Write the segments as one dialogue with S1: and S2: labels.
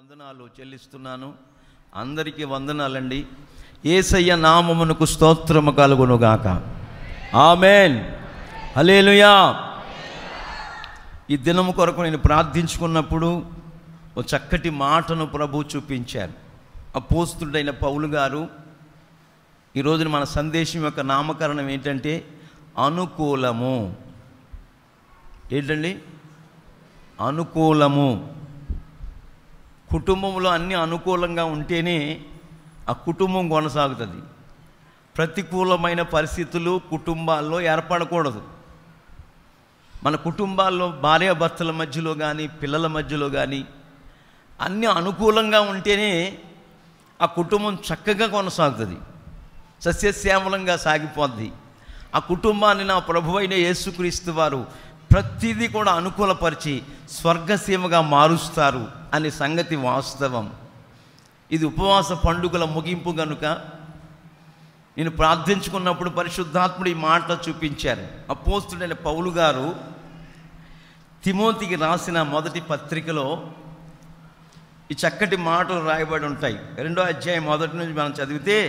S1: వందనాలు చెల్లిస్తున్నాను. అందరికీ వందనాలండి. యేసయ్య నామమునకు స్తోత్రము కలుగునుగాక. ఆమేన్, హల్లెలూయా. ఈ దినము కొరకు నేను ప్రార్థించుకున్నప్పుడు ఒక చక్కటి మాటను ప్రభు చూపించారు. అపోస్తుడైన పౌలు గారు ఈరోజు మన సందేశం యొక్క నామకరణం ఏంటంటే అనుకూలము. ఏంటండి? అనుకూలము. కుటుంబంలో అన్నీ అనుకూలంగా ఉంటేనే ఆ కుటుంబం కొనసాగుతుంది. ప్రతికూలమైన పరిస్థితులు కుటుంబాల్లో ఏర్పడకూడదు. మన కుటుంబాల్లో భార్యాభర్తల మధ్యలో కానీ పిల్లల మధ్యలో కానీ అన్నీ అనుకూలంగా ఉంటేనే ఆ కుటుంబం చక్కగా కొనసాగుతుంది, సస్యశ్యామలంగా సాగిపోద్ది. ఆ కుటుంబాన్ని నా ప్రభువైన యేసుక్రీస్తు వారు ప్రతిదీ కూడా అనుకూలపరిచి స్వర్గసీమగా మారుస్తారు అనే సంగతి వాస్తవం. ఇది ఉపవాస పండుగల ముగింపు కనుక నేను ప్రార్థించుకున్నప్పుడు పరిశుద్ధాత్ముడు ఈ మాట చూపించారు. అపోస్తుడైన పౌలు గారు తిమోతికి రాసిన మొదటి పత్రికలో ఈ చక్కటి మాటలు రాయబడి ఉంటాయి. 2వ అధ్యాయం మొదటి నుంచి మనం చదివితే,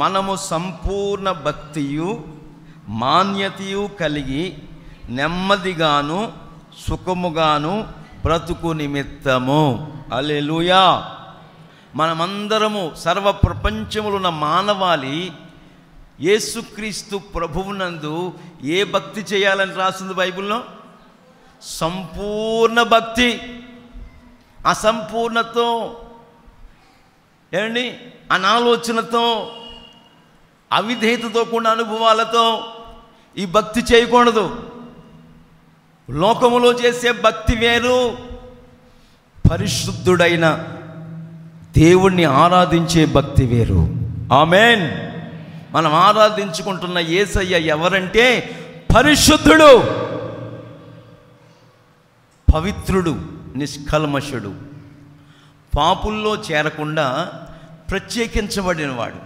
S1: మనము సంపూర్ణ భక్తియు మాన్యతయు కలిగి నెమ్మదిగాను సుఖముగాను బ్రతుకు నిమిత్తము. హల్లెలూయా. మనమందరము సర్వ ప్రపంచములో ఉన్న మానవాళి యేసుక్రీస్తు ప్రభువునందు ఏ భక్తి చేయాలని రాసింది బైబిల్లో? సంపూర్ణ భక్తి. అసంపూర్ణతో ఏమండి, అనాలోచనతో అవిధేయతతో కూడిన అనుభవాలతో ఈ భక్తి చేయకూడదు. లోకములో చేసే భక్తి వేరు, పరిశుద్ధుడైన దేవుణ్ణి ఆరాధించే భక్తి వేరు. ఆమేన్. మనం ఆరాధించుకుంటున్న యేసయ్య ఎవరంటే పరిశుద్ధుడు, పవిత్రుడు, నిష్కల్మషుడు, పాపుల్లో చేరకుండా ప్రత్యేకించబడినవాడు.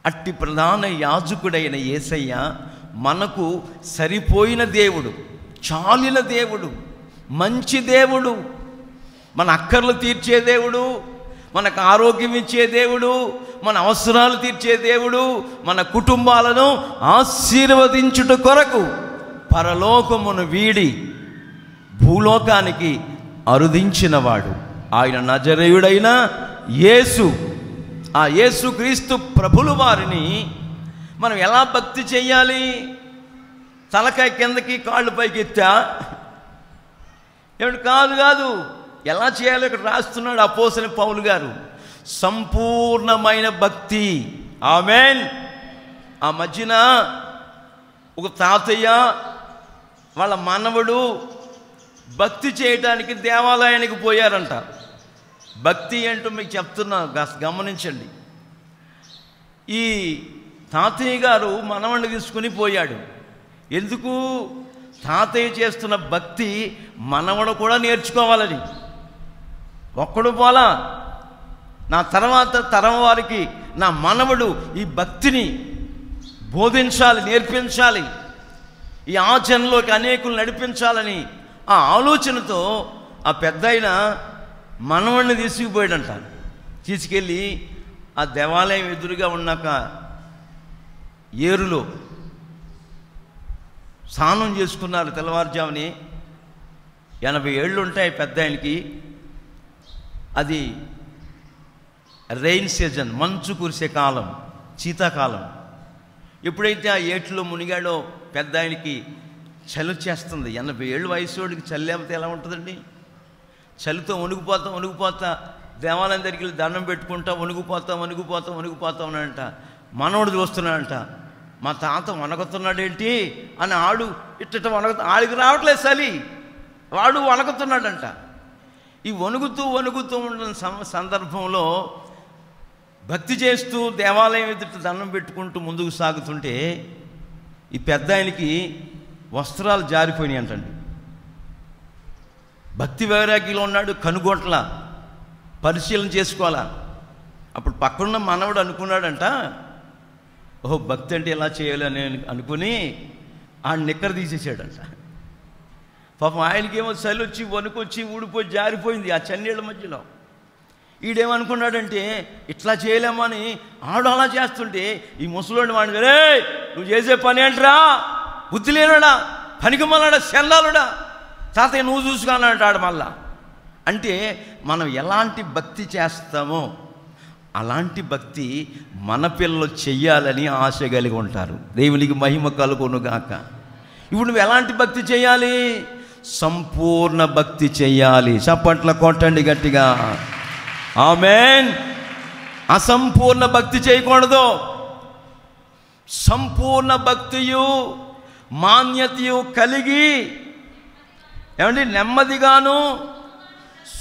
S1: అట్టి ప్రధాన యాజకుడైన యేసయ్య మనకు సరిపోయిన దేవుడు, చాలిన దేవుడు, మంచి దేవుడు, మన అక్కర్లు తీర్చే దేవుడు, మనకు ఆరోగ్యం ఇచ్చే దేవుడు, మన అవసరాలు తీర్చే దేవుడు, మన కుటుంబాలను ఆశీర్వదించుట కొరకు పరలోకమును వీడి భూలోకానికి అరుదించినవాడు ఆయన నజరేయుడైన యేసు. ఆ యేసుక్రీస్తు ప్రభుల వారిని మనం ఎలా భక్తి చెయ్యాలి? తలకాయ కిందకి కాళ్ళు పైకి ఎత్తా ఏమిటి? కాదు. ఎలా చేయాలో ఇక్కడ రాస్తున్నాడు అపోస్తలుడైన పౌలు గారు. సంపూర్ణమైన భక్తి. ఆమేన్. ఆ మధ్యన ఒక తాతయ్య వాళ్ళ మనవడు భక్తి చేయడానికి దేవాలయానికి పోయారంట. భక్తి ఏంటో మీకు చెప్తున్నా, గమనించండి. ఈ తాతయ్య గారు మనవడిని తీసుకుని పోయాడు. ఎందుకు? తాతయ్య చేస్తున్న భక్తి మనవడు కూడా నేర్చుకోవాలని. ఒక్కడు పోలా, నా తర్వాత తరం వారికి నా మనవడు ఈ భక్తిని బోధించాలి, నేర్పించాలి, ఈ ఆచరణలోకి అనేకులు నడిపించాలని ఆ ఆలోచనతో ఆ పెద్దాయన మనవడిని తీసుకుపోయాడంట. తీసుకెళ్ళి ఆ దేవాలయం ఎదురుగా ఉన్నాక ఏరులో స్నానం చేసుకున్నారు. తెల్లవారుజాముని 80 ఏళ్ళు ఉంటాయి పెద్ద ఆయనకి. అది రెయిన్ సీజన్, మంచు కురిసే కాలం, శీతాకాలం. ఎప్పుడైతే ఆ ఏట్లో మునిగాడో పెద్ద ఆయనకి చలి చేస్తుంది. 80 ఏళ్ళు వయసుడికి చలి లేకపోతే ఎలా ఉంటుందండి? చలితో వణుకుపోతా దేవాలయం దగ్గరికి వెళ్ళి దండం పెట్టుకుంటా వణుకుపోతా ఉన్నాడంట. మనవడు చూస్తున్నాడంట, మా తాత వణకుతున్నాడేంటి అని. ఆడు ఇట్ట ఆడికి రావట్లేదు చలి, వాడు వణకుతున్నాడంట. ఈ వణుకుతూ ఉన్న సందర్భంలో భక్తి చేస్తూ దేవాలయం ఎదుట దండం పెట్టుకుంటూ ముందుకు సాగుతుంటే ఈ పెద్ద ఆయనకి వస్త్రాలు జారిపోయినాయి అంటండి. భక్తి వైరాగ్యంలో ఉన్నాడు, కనుగొట్ల పరిశీలన చేసుకోవాలా. అప్పుడు పక్కనున్న మనవడు అనుకున్నాడంట, ఓహో భక్తి అంటే ఎలా చేయాలి అని అనుకుని ఆ నిక్కర తీసేసాడంట. పాపం ఆయనకేమో చలి వచ్చి వణుకొచ్చి ఊడిపోయి జారిపోయింది ఆ చన్నీళ్ళ మధ్యలో. ఈడేమనుకున్నాడంటే ఇట్లా చేయలేమని ఆడు అలా చేస్తుంటే ఈ ముసలోని వాడిని, రే నువ్వు చేసే పని ఏంట్రా, బుద్ధి లేనుడా, పనికి మళ్ళాడా, సెల్లాలుడా, తాతయ్య నువ్వు చూసుకున్నాడు మళ్ళా. అంటే మనం ఎలాంటి భక్తి చేస్తామో అలాంటి భక్తి మన పిల్లలు చెయ్యాలని ఆశ కలిగి ఉంటారు. దేవునికి మహిమ కలుగునుగాక. ఇప్పుడు నువ్వు ఎలాంటి భక్తి చేయాలి? సంపూర్ణ భక్తి చెయ్యాలి. చప్పట్ల కొట్టండి గట్టిగా, ఆమేన్. అసంపూర్ణ భక్తి చేయకూడదు. సంపూర్ణ భక్తియు మాన్యతయు కలిగి ఏమండి నెమ్మదిగాను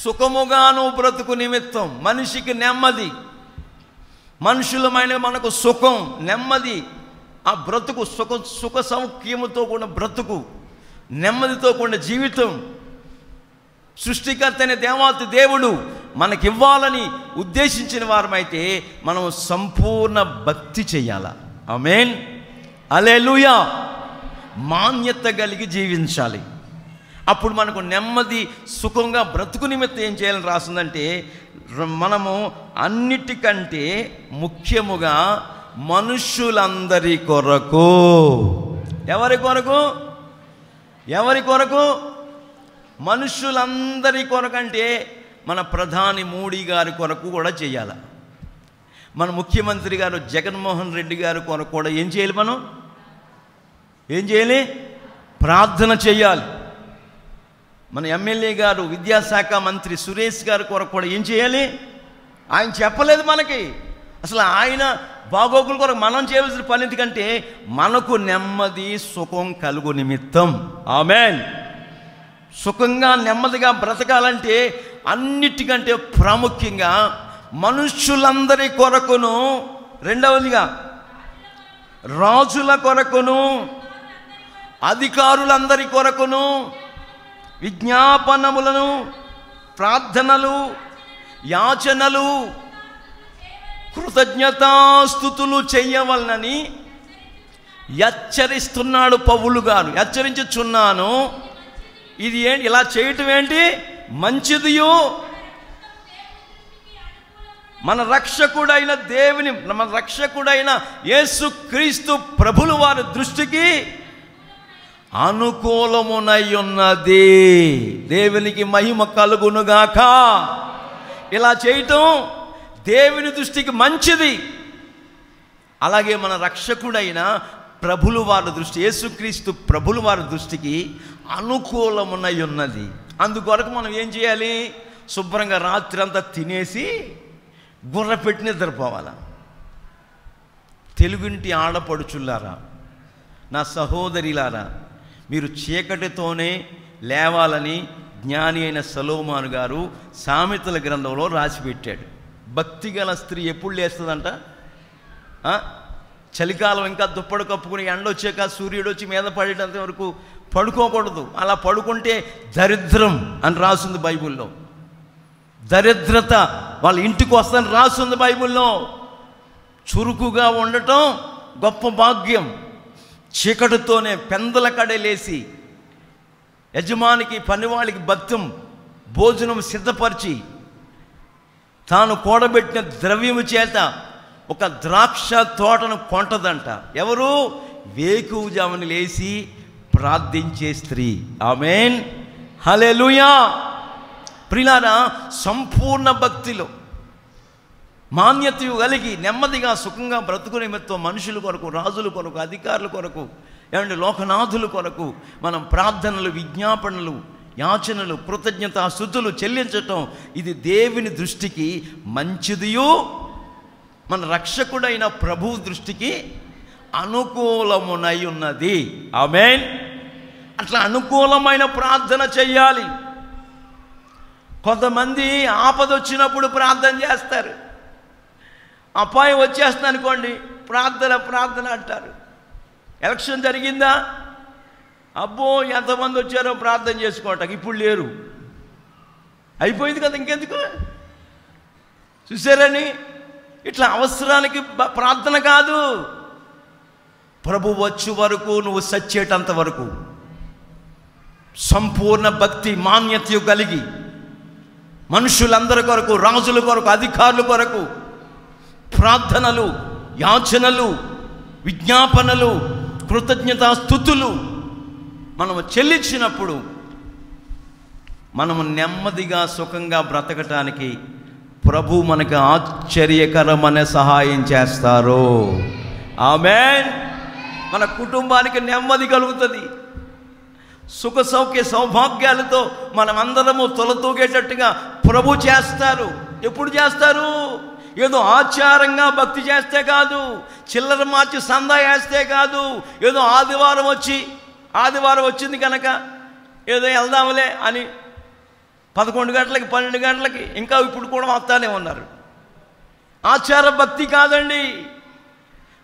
S1: సుఖముగాను బ్రతుకు నిమిత్తం. మనిషికి నెమ్మది, మనుషులమైన మనకు సుఖం, నెమ్మది, ఆ బ్రతుకు సుఖ సౌఖ్యముతో కూడిన బ్రతుకు, నెమ్మదితో కూడిన జీవితం సృష్టికర్త అయిన దేవాతి దేవుడు మనకివ్వాలని ఉద్దేశించిన వారమైతే మనం సంపూర్ణ భక్తి చెయ్యాలా. ఆమేన్, హల్లెలూయా. మాన్యత కలిగి జీవించాలి. అప్పుడు మనకు నెమ్మది, సుఖంగా బ్రతుకు నిమిత్తం ఏం చేయాలని రాసిందంటే, మనము అన్నిటికంటే ముఖ్యముగా మనుష్యులందరి కొరకు. ఎవరి కొరకు? ఎవరి కొరకు? మనుష్యులందరి కొరకంటే మన ప్రధాని మోడీ గారి కొరకు కూడా చేయాలి. మన ముఖ్యమంత్రి గారు జగన్మోహన్ రెడ్డి గారి కొరకు కూడా ఏం చేయాలి? మనం ఏం చేయాలి? ప్రార్థన చేయాలి. మన ఎమ్మెల్యే గారు, విద్యాశాఖ మంత్రి సురేష్ గారి కొరకు కూడా ఏం చేయాలి? ఆయన చెప్పలేదు మనకి. అసలు ఆయన బాగోగుల కొరకు మనం చేయవలసిన పని ఎందుకంటే మనకు నెమ్మది సుఖం కలుగు నిమిత్తం. ఆమేన్. సుఖంగా నెమ్మదిగా బ్రతకాలంటే అన్నిటికంటే ప్రాముఖ్యంగా మనుష్యులందరి కొరకును, రెండవదిగా రాజుల కొరకును, అధికారులందరి కొరకును విజ్ఞాపనములను, ప్రార్థనలు, యాచనలు, కృతజ్ఞతాస్తుతులు చెయ్యవలనని హెచ్చరిస్తున్నాడు పౌలు గారు. హెచ్చరించుచున్నాను. ఇది ఏంటి? ఇలా చేయటం ఏంటి? మంచిదియు మన రక్షకుడైన దేవుని, మన రక్షకుడైన యేసుక్రీస్తు ప్రభుల వారి దృష్టికి అనుకూలమునై ఉన్నది. దేవునికి మహిమ కలుగునుగాక. ఇలా చేయటం దేవుని దృష్టికి మంచిది. అలాగే మన రక్షకుడైన ప్రభుల వారి దృష్టి, యేసుక్రీస్తు ప్రభుల వారి దృష్టికి అనుకూలమునై ఉన్నది. అందుకొరకు మనం ఏం చేయాలి? శుభ్రంగా రాత్రి అంతా తినేసి గుర్ర పెట్టి నిద్రపోవాలా. తెలుగుంటి ఆడపడుచులారా, నా సహోదరిలారా, మీరు చీకటితోనే లేవాలని జ్ఞాని అయిన సొలొమోను గారు సామెతల గ్రంథంలో రాసిపెట్టాడు. భక్తి గల స్త్రీ ఎప్పుడు లేస్తుందంట? చలికాలం ఇంకా దుప్పటి కప్పుకుని ఎండొచ్చాక సూర్యుడు వచ్చి మీద పడేటంత వరకు పడుకోకూడదు. అలా పడుకుంటే దరిద్రం అని రాసింది బైబిల్లో. దరిద్రత వాళ్ళ ఇంటికి వస్తుందని రాసింది బైబిల్లో. చురుకుగా ఉండటం గొప్ప భాగ్యం. చీకటితోనే పెందల కడలేసి యజమానికి, పనివాళ్ళకి భక్తం భోజనం సిద్ధపరిచి తాను కూడబెట్టిన ద్రవ్యము చేత ఒక ద్రాక్ష తోటను కొంటదంట. ఎవరు? వేకువజామున లేచి ప్రార్థించే స్త్రీ. ఆమేన్, హల్లెలూయా. ప్రియులారా, సంపూర్ణ భక్తిలో మాన్యత కలిగి నెమ్మదిగా సుఖంగా బ్రతుకు నిమిత్తం మనుషుల కొరకు, రాజుల కొరకు, అధికారుల కొరకు, ఏమంటే లోకనాథుల కొరకు మనం ప్రార్థనలు, విజ్ఞాపనలు, యాచనలు, కృతజ్ఞతాస్తుతులు చెల్లించటం ఇది దేవుని దృష్టికి మంచిదియు మన రక్షకుడైన ప్రభువు దృష్టికి అనుకూలమునై ఉన్నది. ఆమేన్. అట్లా అనుకూలమైన ప్రార్థన చెయ్యాలి. కొంతమంది ఆపద వచ్చినప్పుడు ప్రార్థన చేస్తారు. అపాయం వచ్చేస్తుంది అనుకోండి, ప్రార్థన ప్రార్థన అంటారు. ఎలక్షన్ జరిగిందా? అబ్బో ఎంతమంది వచ్చారో ప్రార్థన చేసుకోవటానికి, ఇప్పుడు లేరు, అయిపోయింది కదా, ఇంకెందుకు చూసారని. ఇట్లా అవసరానికి ప్రార్థన కాదు. ప్రభు వచ్చే వరకు, నువ్వు సచ్చేటంత వరకు సంపూర్ణ భక్తి మాన్యత కలిగి మనుషులందరి కొరకు, రాజుల కొరకు, అధికారుల కొరకు ప్రార్థనలు, యాచనలు, విజ్ఞాపనలు, కృతజ్ఞతాస్తుతులు మనము చెల్లించినప్పుడు మనము నెమ్మదిగా సుఖంగా బ్రతకటానికి ప్రభు మనకు ఆశ్చర్యకరమైన సహాయం చేస్తారు. ఆమేన్. మన కుటుంబానికి నెమ్మది కలుగుతుంది. సుఖ సౌఖ్య సౌభాగ్యాలతో మనమందరము తొలతూగేటట్టుగా ప్రభు చేస్తారు. ఎప్పుడు చేస్తారు? ఏదో ఆచారంగా భక్తి చేస్తే కాదు, చిల్లర మార్చి సందా వేస్తే కాదు, ఏదో ఆదివారం వచ్చింది కనుక ఏదో వెళ్దాంలే అని 11 గంటలకి 12 గంటలకి ఇంకా ఇప్పుడు కూడా వస్తానే ఉన్నారు. ఆచార భక్తి కాదండి.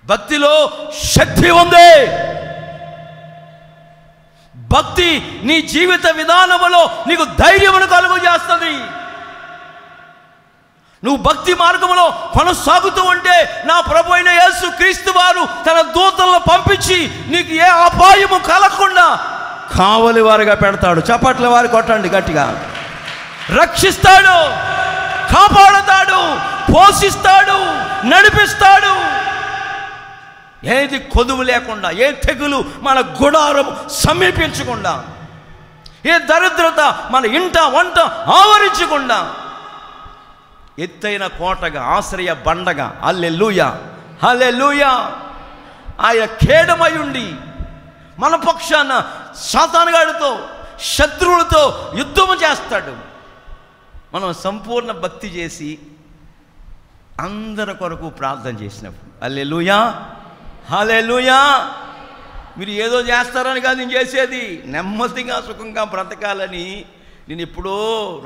S1: భక్తిలో శక్తి ఉంది. భక్తి నీ జీవిత విధానంలో నీకు ధైర్యమును కలుగు చేస్తుంది. నువ్వు భక్తి మార్గంలో కొనసాగుతూ ఉంటే నా ప్రభు అయిన యేసు క్రీస్తు వారు తన దూతలను పంపించి నీకు ఏ అపాయము కలగకుండా కావలి వారిగా పెడతాడు. చప్పట్ల వారి కొట్టండి గట్టిగా. రక్షిస్తాడు, కాపాడుతాడు, పోషిస్తాడు, నడిపిస్తాడు. ఏది కొదువు లేకుండా, ఏ తెగులు మన గుడారం సమీపించకుండా, ఏ దరిద్రత మన ఇంట వంట ఆవరించకుండా ఎత్తైన కోటగా, ఆశ్రయ బండగా, హల్లెలూయా హల్లెలూయా, ఆయన కేడమై ఉండి మన పక్షాన సాతానుగాడితో, శత్రువులతో యుద్ధము చేస్తాడు. మనం సంపూర్ణ భక్తి చేసి అందరి కొరకు ప్రార్థన చేసినప్పుడు హల్లెలూయా హల్లెలూయా. మీరు ఏదో చేస్తారని కాదు నేను చేసేది, నెమ్మదిగా సుఖంగా బ్రతకాలని. నేను ఎప్పుడో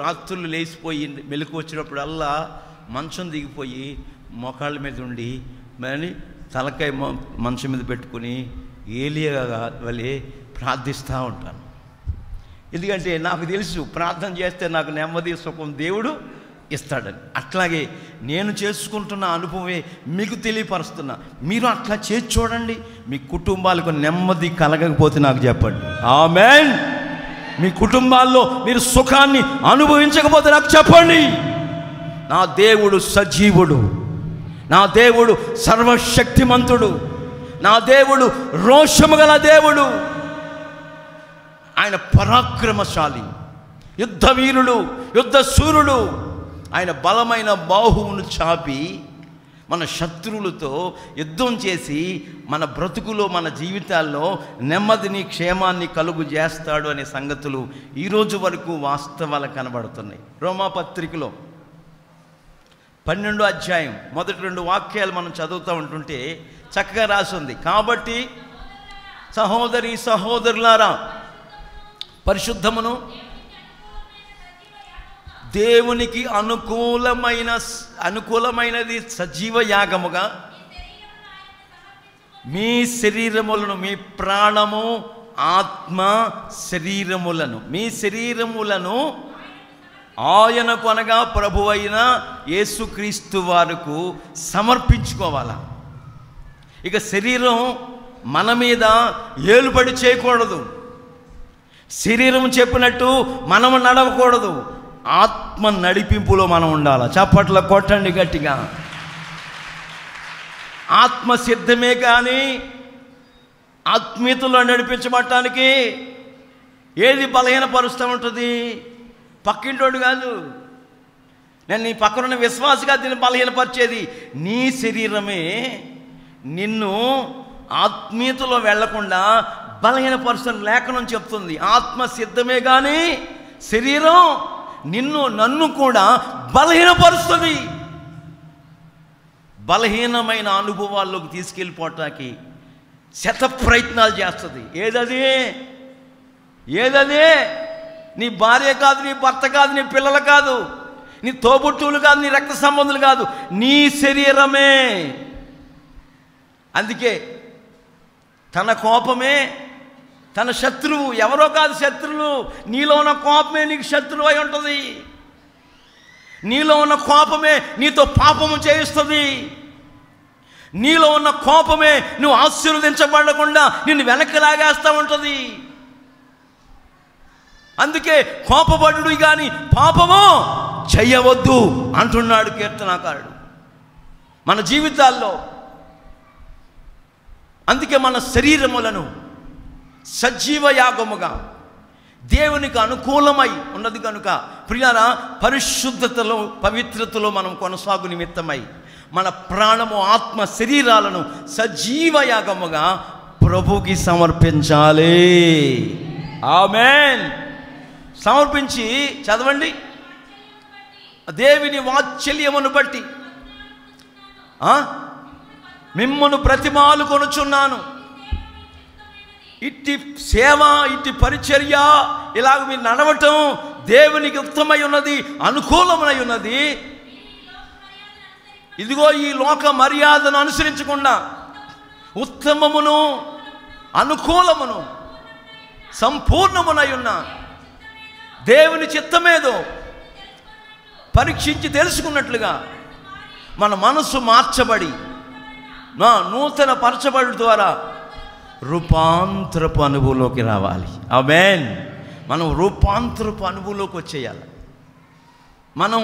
S1: రాత్రులు లేచిపోయి మెలకు వచ్చినప్పుడల్లా మంచం దిగిపోయి మోకాళ్ళ మీద ఉండి మరి తలకాయ మంచం మీద పెట్టుకుని ఏలియా వలె ప్రార్థిస్తూ ఉంటాను. ఎందుకంటే నాకు తెలుసు ప్రార్థన చేస్తే నాకు నెమ్మది సుఖం దేవుడు ఇస్తాడని. అట్లాగే నేను చేసుకుంటున్న అనుభవమే మీకు తెలియపరుస్తున్నా. మీరు అట్లా చేసి చూడండి. మీ కుటుంబాలకు నెమ్మది కలగకపోతే నాకు చెప్పండి. ఆమేన్. మీ కుటుంబాల్లో మీరు సుఖాన్ని అనుభవించకపోతే నాకు చెప్పండి. నా దేవుడు సజీవుడు, నా దేవుడు సర్వశక్తిమంతుడు, నా దేవుడు రోషము గల దేవుడు. ఆయన పరాక్రమశాలి, యుద్ధ వీరుడు, యుద్ధ సూర్యుడు. ఆయన బలమైన బాహువును చాపి మన శత్రువులతో యుద్ధం చేసి మన బ్రతుకులో, మన జీవితాల్లో నెమ్మదిని, క్షేమాన్ని కలుగు చేస్తాడు అనే సంగతులు ఈరోజు వరకు వాస్తవాలు కనబడుతున్నాయి. రోమాపత్రికలో 12వ అధ్యాయం మొదటి 2 వాక్యాలు మనం చదువుతూ ఉంటుంటే చక్కగా రాసింది. కాబట్టి సహోదరి సహోదరులారా, పరిశుద్ధమును దేవునికి అనుకూలమైనది సజీవ యాగముగా మీ శరీరములను, మీ ప్రాణము, ఆత్మ శరీరములను, మీ శరీరములను ఆయనకు అనగా ప్రభువైన యేసుక్రీస్తు వారికి సమర్పించుకోవాలా. ఇక శరీరం మన మీద ఏలుబడి చేయకూడదు. శరీరం చెప్పినట్టు మనము నడవకూడదు. ఆత్మ నడిపింపులో మనం ఉండాలి. చప్పట్ల కొట్టండి గట్టిగా. ఆత్మ సిద్ధమే కానీ ఆత్మీయతలో నడిపించబడటానికి ఏది బలహీనపరుస్తూ ఉంటుంది? పక్కింటోడు కాదు, నేను నీ పక్కనున్న విశ్వాసగా దీన్ని బలహీనపరిచేది నీ శరీరమే. నిన్ను ఆత్మీయతలో వెళ్లకుండా బలహీనపరుస్తున్న లేఖనం చెప్తుంది. ఆత్మ సిద్ధమే కానీ శరీరం నన్ను కూడా బలహీనపరుస్తుంది. బలహీనమైన అనుభవాల్లోకి తీసుకెళ్ళిపోవటానికి శత ప్రయత్నాలు చేస్తుంది. ఏదది? నీ భార్య కాదు, నీ భర్త కాదు, నీ పిల్లలు కాదు, నీ తోబుట్టువులు కాదు, నీ రక్త సంబంధులు కాదు, నీ శరీరమే. అందుకే తన కోపమే తన శత్రువు. ఎవరో కాదు శత్రువు, నీలో ఉన్న కోపమే నీకు శత్రువు అయి ఉంటుంది. నీలో ఉన్న కోపమే నీతో పాపము చేయిస్తుంది. నీలో ఉన్న కోపమే నువ్వు ఆశీర్వదించబడకుండా నిన్ను వెనక్కి లాగేస్తూ ఉంటుంది. అందుకే కోపపడుడు కానీ పాపము చెయ్యవద్దు అంటున్నాడు కీర్తనాకారుడు. మన జీవితాల్లో అందుకే మన శరీరములను సజీవ యాగముగా దేవునికి అనుకూలమై ఉన్నది కనుక ప్రియారా, పరిశుద్ధతలో పవిత్రతలో మనం కొనసాగు నిమిత్తమై మన ప్రాణము ఆత్మ శరీరాలను సజీవ యాగముగా ప్రభుకి సమర్పించాలి. ఆమేన్. సమర్పించి చదవండి. దేవుని వాత్సల్యమును బట్టి మిమ్మును బ్రతిమాలు కొనుచున్నాను. ఇట్టి సేవ, ఇట్టి పరిచర్య, ఇలాగ మీరు నడవటం దేవునికి ఉత్తమై ఉన్నది, అనుకూలమై ఉన్నది. ఇదిగో ఈ లోక మర్యాదను అనుసరించకుండా ఉత్తమమును అనుకూలమును సంపూర్ణమునై ఉన్న దేవుని చిత్తమేదో పరీక్షించి తెలుసుకున్నట్లుగా మన మనసు మార్చబడి నూతన పరచబడి ద్వారా రూపాంతరపు అనుభవంలోకి రావాలి. ఆమేన్. మనం రూపాంతరపు అనుభవంలోకి వచ్చేయాలి. మనం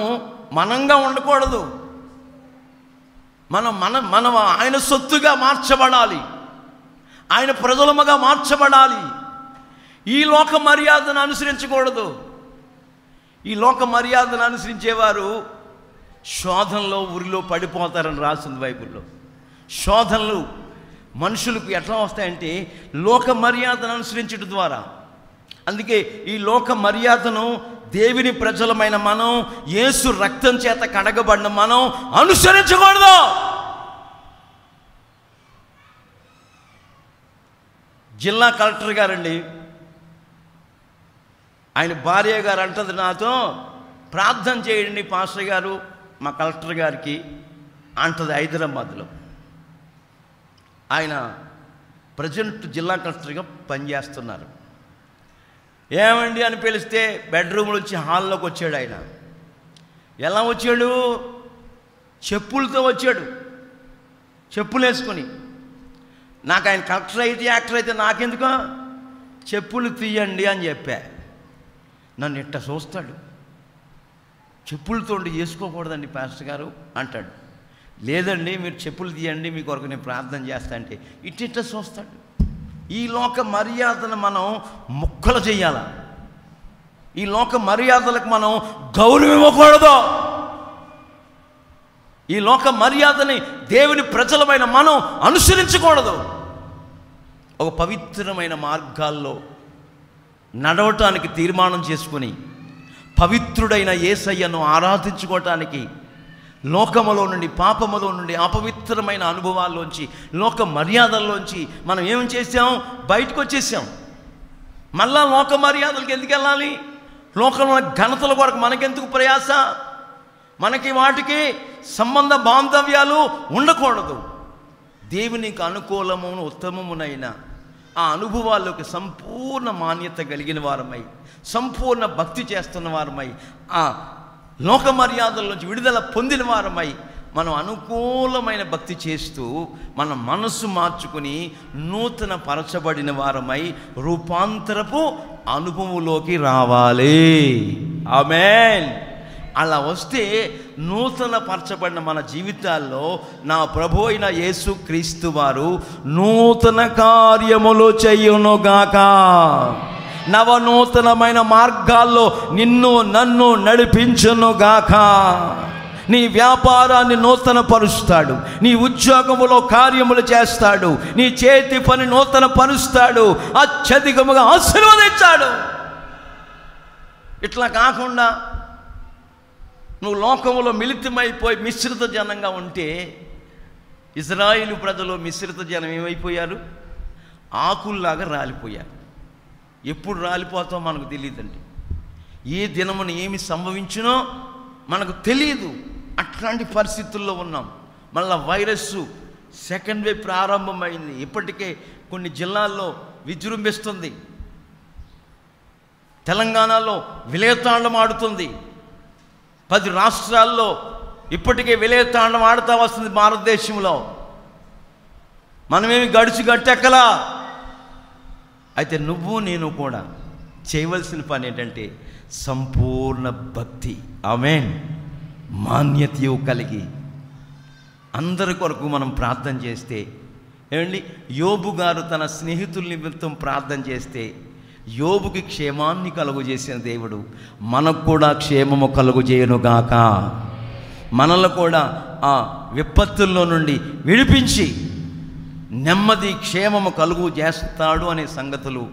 S1: మనంగా ఉండకూడదు. మనం ఆయన సొత్తుగా మార్చబడాలి. ఆయన ప్రజలముగా మార్చబడాలి. ఈ లోక మర్యాదను అనుసరించకూడదు. ఈ లోక మర్యాదను అనుసరించేవారు శోధనలో ఉరిలో పడిపోతారని రాసింది బైబిల్లో. శోధనలు మనుషులకు ఎట్లా వస్తాయంటే లోక మర్యాదను అనుసరించడం ద్వారా. అందుకే ఈ లోక మర్యాదను దేవుని ప్రజలమైన మనం, యేసు రక్తం చేత కడగబడిన మనం అనుసరించకూడదు. జిల్లా కలెక్టర్ గారండి, ఆయన భార్య గారు అంటది నాతో, ప్రార్థన చేయండి పాస్టర్ గారు మా కలెక్టర్ గారికి అంటది. హైదరాబాద్లో ఆయన ప్రజెంట్ జిల్లా కలెక్టర్గా పనిచేస్తున్నారు. ఏమండి అని పిలిస్తే బెడ్రూమ్లో వచ్చి హాల్లోకి వచ్చాడు. ఆయన ఎలా వచ్చాడు? చెప్పులతో వచ్చాడు, చెప్పులు వేసుకొని. నాకు ఆయన కలెక్టర్ అయితే యాక్టర్ అయితే నాకెందుకో, చెప్పులు తీయండి అని చెప్పా. నన్ను ఇట్ట చూస్తాడు. చెప్పులతో వేసుకోకూడదండి పాస్టర్ గారు అంటాడు. లేదండి మీరు చెప్పులు తీయండి, మీ కొరకు నేను ప్రార్థన చేస్తా అంటే ఇట్టిట్ట చూస్తాడు. ఈ లోక మర్యాదను మనం ముక్కలు చెయ్యాల. ఈ లోక మర్యాదలకు మనం గౌరవం ఇవ్వకూడదు. ఈ లోక మర్యాదని దేవుని ప్రజలమైన మనం అనుసరించకూడదు. ఒక పవిత్రమైన మార్గాల్లో నడవటానికి తీర్మానం చేసుకుని పవిత్రుడైన యేసయ్యను ఆరాధించుకోవటానికి లోకములో నుండి, పాపములో నుండి, అపవిత్రమైన అనుభవాల్లోంచి, లోక మర్యాదల్లోంచి మనం ఏం చేసాం? బయటకు వచ్చేసాం. మళ్ళా లోక మర్యాదలకు ఎందుకు వెళ్ళాలి? లోకంలో ఘనతల కొరకు మనకెందుకు ప్రయాస? మనకి వాటికి సంబంధ బాంధవ్యాలు ఉండకూడదు. దేవునికి అనుకూలము ఉత్తమమునైన ఆ అనుభవాల్లోకి సంపూర్ణ మాన్యత కలిగిన వారమై, సంపూర్ణ భక్తి చేస్తున్న వారమై, ఆ లోక మర్యాదల నుంచి విడుదల పొందిన వారమై మనం అనుకూలమైన భక్తి చేస్తూ మన మనసు మార్చుకుని నూతన పరచబడిన వారమై రూపాంతరపు అనుభవంలోకి రావాలి. ఆమేన్. అలా వస్తే నూతన పరచబడిన మన జీవితాల్లో నా ప్రభు అయిన యేసు క్రీస్తు వారు నూతన కార్యములు చేయునుగాక. నవనూతనమైన మార్గాల్లో నిన్ను నన్ను నడిపించునుగాక. నీ వ్యాపారాన్ని నూతన పరుస్తాడు, నీ ఉద్యోగములో కార్యములు చేస్తాడు, నీ చేతి పని నూతన పరుస్తాడు, అత్యధికముగా ఆశీర్వదించాడు. ఇట్లా కాకుండా నువ్వు లోకములో మిళితమైపోయి మిశ్రిత జనంగా ఉంటే, ఇజ్రాయేలు ప్రజలు మిశ్రిత జనం ఏమైపోయారు? ఆకుల్లాగా రాలిపోయారు. ఎప్పుడు రాలిపోతామో మనకు తెలియదండి. ఏ దినమున ఏమి సంభవించునో మనకు తెలియదు. అట్లాంటి పరిస్థితుల్లో ఉన్నాం. మళ్ళీ వైరస్ సెకండ్ వేవ్ ప్రారంభమైంది. ఇప్పటికే కొన్ని జిల్లాల్లో విజృంభిస్తుంది. తెలంగాణలో విలయతాండం ఆడుతుంది. 10 రాష్ట్రాల్లో ఇప్పటికే విలయతాండం ఆడుతూ వస్తుంది. భారతదేశంలో మనమేమి గడిచి గట్టెక్కలా. అయితే నువ్వు నేను కూడా చేయవలసిన పని ఏంటంటే సంపూర్ణ భక్తి. ఆమేన్. మాన్యతయు కలిగి అందరి కొరకు మనం ప్రార్థన చేస్తే, ఏమండి, యోబు గారు తన స్నేహితుల నిమిత్తం ప్రార్థన చేస్తే యోబుకి క్షేమాన్ని కలుగు చేసిన దేవుడు మనకు కూడా క్షేమము కలుగు చేయనుగాక. మనల్ని కూడా ఆ విపత్తుల్లో నుండి విడిపించి నెమ్మది క్షేమము కలుగు చేస్తాడు అనే సంగతులు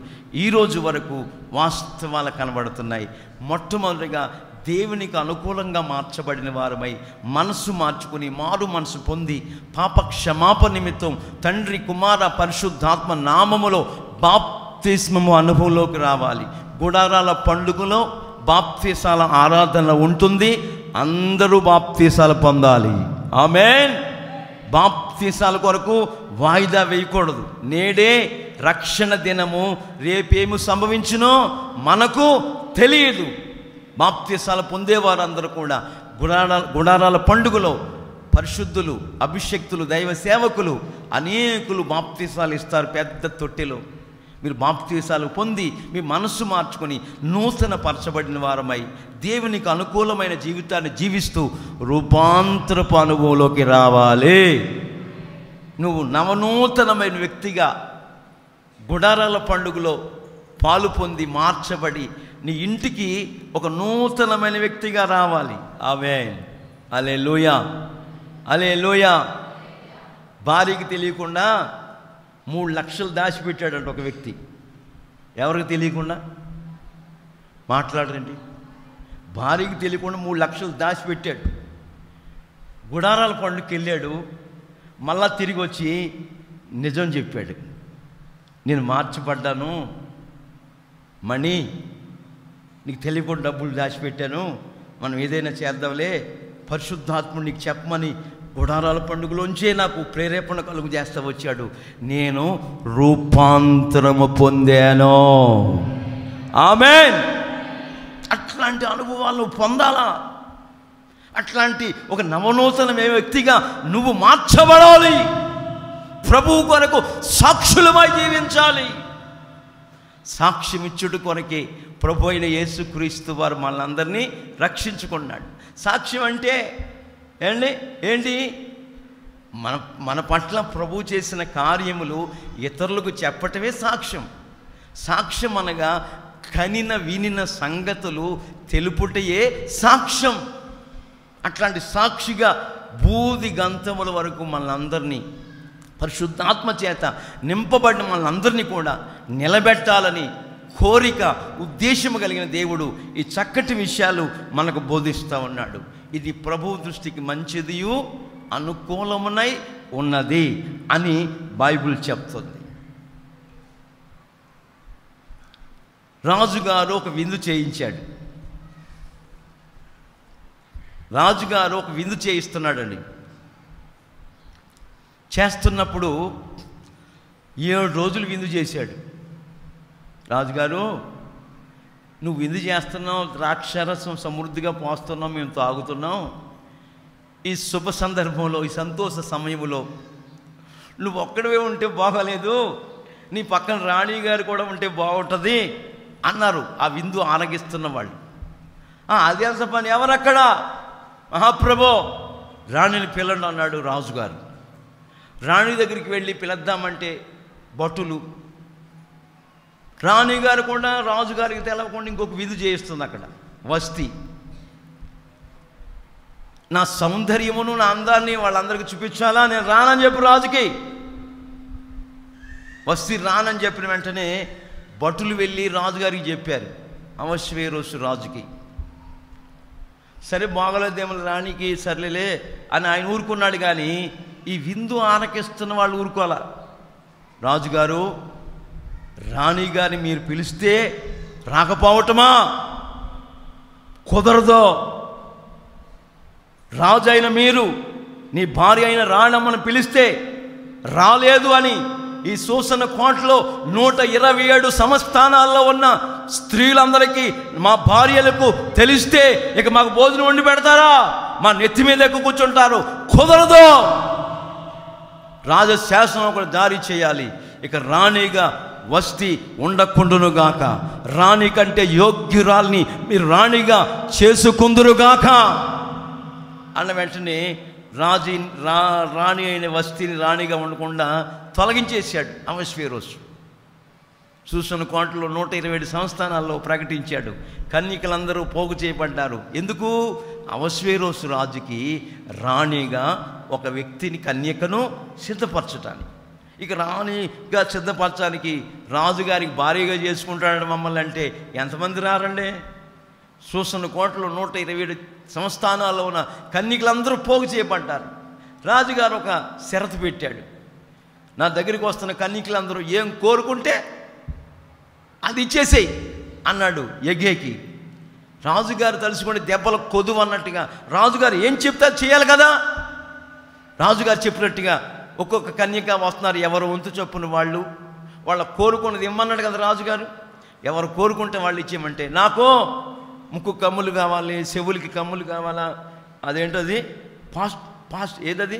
S1: ఈరోజు వరకు వాస్తవాలు కనబడుతున్నాయి. మొట్టమొదటిగా దేవునికి అనుకూలంగా మార్చబడిన వారమై మనసు మార్చుకుని మారు మనసు పొంది పాప క్షమాపణ నిమిత్తం తండ్రి కుమార పరిశుద్ధాత్మ నామములో బాప్తిస్మము అనుభవంలోకి రావాలి. గుడారాల పండుగలో బాప్తిసాల ఆరాధన ఉంటుంది. అందరూ బాప్తిసాలు పొందాలి. ఆమేన్. బాప్తిసాల కొరకు వాయిదా వేయకూడదు. నేడే రక్షణ దినము, రేపేమి సంభవించునో మనకు తెలియదు. బాప్తిసాలు పొందేవారందరూ కూడా గుడారాల పండుగలో పరిశుద్ధులు, అభిషక్తులు, దైవ సేవకులు అనేకులు బాప్తిసాలు ఇస్తారు పెద్ద తొట్టెలో. మీరు బాప్తిసాలు పొంది మీ మనస్సు మార్చుకొని నూతన పరచబడిన వారమై దేవునికి అనుకూలమైన జీవితాన్ని జీవిస్తూ రూపాంతరపు అనుభవంలోకి రావాలి. నువ్వు నవనూతనమైన వ్యక్తిగా గుడారాల పండుగలో పాలు పొంది మార్చబడి నీ ఇంటికి ఒక నూతనమైన వ్యక్తిగా రావాలి. ఆమేన్. హల్లెలూయా, హల్లెలూయా. భార్యకి తెలియకుండా 3 లక్షలు దాచిపెట్టాడంట ఒక వ్యక్తి. ఎవరికి తెలియకుండా? మాట్లాడరండి. భార్యకి తెలియకుండా 3 లక్షలు దాచిపెట్టాడు. గుడారాల పండుగకి వెళ్ళాడు. మళ్ళా తిరిగి వచ్చి నిజం చెప్పాడు. నేను మార్చబడ్డాను మణి, నీకు తెలియకుండా డబ్బులు దాచిపెట్టాను, మనం ఏదైనా చేద్దాంలే, పరిశుద్ధాత్ముడు నీకు చెప్పమని గుడారాల పండుగలోంచే నాకు ప్రేరేపణ కలుగు చేస్తా వచ్చాడు. నేను రూపాంతరము పొందాను. ఆమేన్. అట్లాంటి అనుభవాలు పొందాలా? అట్లాంటి ఒక నవనూతనమే వ్యక్తిగా నువ్వు మార్చబడాలి. ప్రభువు కొరకు సాక్షులమై జీవించాలి. సాక్ష్యమిచ్చుడు కొరకే ప్రభు అయిన యేసుక్రీస్తు వారు మనందరినీ రక్షించుకున్నాడు. సాక్ష్యం అంటే ఏంటి? మన పట్ల ప్రభు చేసిన కార్యములు ఇతరులకు చెప్పటమే సాక్ష్యం. సాక్ష్యం అనగా కనిన వినిన సంగతులు తెలుపుటయే సాక్ష్యం. అట్లాంటి సాక్షిగా బూది గంతముల వరకు మనందరినీ పరిశుద్ధాత్మ చేత నింపబడిన మనందరినీ కూడా నిలబెట్టాలని కోరిక, ఉద్దేశము కలిగిన దేవుడు ఈ చక్కటి విషయాలు మనకు బోధిస్తూ ఉన్నాడు. ఇది ప్రభు దృష్టికి మంచిదియు అనుకూలమునై ఉన్నది అని బైబిల్ చెప్తుంది. రాజుగారు ఒక విందు చేయించాడు. రాజుగారు ఒక విందు చేయిస్తున్నాడండి. చేస్తున్నప్పుడు 7 రోజులు విందు చేశాడు. రాజుగారు, నువ్వు విందు చేస్తున్నావు, ద్రాక్షారసం సమృద్ధిగా పోస్తున్నావు, మేము తాగుతున్నాం. ఈ శుభ సందర్భంలో, ఈ సంతోష సమయంలో నువ్వు ఒక్కడవే ఉంటే బాగోలేదు, నీ పక్కన రాణి గారు కూడా ఉంటే బాగుంటుంది అన్నారు ఆ విందు ఆరగిస్తున్న వాళ్ళు. అదే పని, ఎవరక్కడ? మహాప్రభో, రాణిని పిల్లండి అన్నాడు రాజుగారు. రాణి దగ్గరికి వెళ్ళి పిలుద్దామంటే భటులు, రాణిగారు కూడా రాజుగారికి తెలవకుండా ఇంకొక విధి చేయిస్తుంది అక్కడ వస్తీ. నా సౌందర్యమును, నా అందాన్ని వాళ్ళందరికీ చూపించాలా, నేను రానని చెప్పి రాజుకి. వస్తీ రానని చెప్పిన వెంటనే భటులు వెళ్ళి రాజుగారికి చెప్పారు, అహశ్వేరోషు రాజుకి. సరే బాగలేదేమో రాణికి, సర్లేలే అని ఆయన ఊరుకున్నాడు. కానీ ఈ విందు ఆరకిస్తున్న వాళ్ళు ఊరుకోవాలా. రాజుగారు, రాణిగారిని మీరు పిలిస్తే రాకపోవటమా? కుదరదు. రాజు అయిన మీరు నీ భార్య అయిన రాణమ్మను పిలిస్తే రాలేదు అని ఈ సూసన కోటలో 127 సంస్థానాల్లో ఉన్న స్త్రీలందరికీ, మా భార్యలకు తెలిస్తే ఇక మాకు భోజనం వండి పెడతారా? మా నెత్తి మీద ఎక్కువ కూర్చుంటారు. కుదరదు. రాజశాసనం ఒకటి జారీ చేయాలి. ఇక రాణిగా వస్తి ఉండకుండునుగాక, రాణి కంటే యోగ్యురాల్ని మీరు రాణిగా చేసుకుందురుగాక అన్న వెంటనే రాణి అయిన వస్తిని రాణిగా ఉండకుండా తొలగించేశాడు అహష్వేరోషు. సూసను కోటలో 127 సంస్థానాల్లో ప్రకటించాడు. కన్యకలందరూ పోగు చేయబడ్డారు. ఎందుకు? అహష్వేరోషు రాజుకి రాణిగా ఒక వ్యక్తిని, కన్యకను సిద్ధపరచటానికి. ఇక రాణిగా సిద్ధపరచడానికి రాజుగారికి భారీగా చేసుకుంటాడు మమ్మల్ని అంటే ఎంతమంది రారండి? సూసను కోటలో 127 సంస్థానాల్లో ఉన్న కన్యకలందరూ పోగు చేయబడ్డారు. రాజుగారు ఒక షరతు పెట్టాడు. నా దగ్గరికి వస్తున్న కన్యకలందరూ ఏం కోరుకుంటే అది ఇచ్చేసేయి అన్నాడు యెగేకి. రాజుగారు తలుచుకొని దెబ్బల కొదువు అన్నట్టుగా రాజుగారు ఏం చెప్తే చేయాలి కదా. రాజుగారు చెప్పినట్టుగా ఒక్కొక్క కన్యక వస్తున్నారు, ఎవరు వంతు చొప్పున వాళ్ళ కోరుకున్నది ఇమ్మన్నాడు కదా రాజుగారు. ఎవరు కోరుకుంటే వాళ్ళు ఇచ్చేయమంటే, నాకు ముక్కు కమ్ములు కావాలి, చెవులకి కమ్ములు కావాలా, అదేంటది ఏదది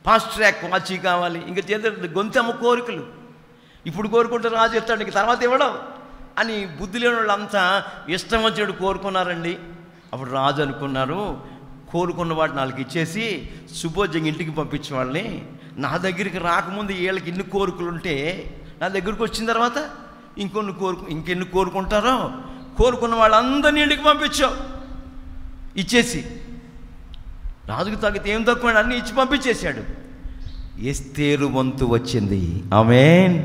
S1: ఫాస్ట్ ట్రాక్ వాచి కావాలి, ఇంకా గొంతమ్మ కోరికలు. ఇప్పుడు కోరుకుంటే రాజు ఇస్తాడు, ఇంక తర్వాత ఇవ్వడం అని బుద్ధి లేని వాళ్ళంతా ఇష్టం వచ్చినట్టు కోరుకున్నారండి. అప్పుడు రాజు అనుకున్నారు, కోరుకున్న వాటిని వాళ్ళకి ఇచ్చేసి శుభోజ్యంగా ఇంటికి పంపించే వాళ్ళని, నా దగ్గరికి రాకముందు వీళ్ళకి ఇన్ని కోరికలు ఉంటే నా దగ్గరికి వచ్చిన తర్వాత ఇంకెన్ని కోరుకుంటారో కోరుకున్న వాళ్ళందరినీ ఇంటికి పంపించావు ఇచ్చేసి. రాజుకు తగ్గితే ఏం తక్కువ అన్నీ ఇచ్చి పంపించేశాడు. ఎస్తేరు వంతు వచ్చింది. ఆమేన్,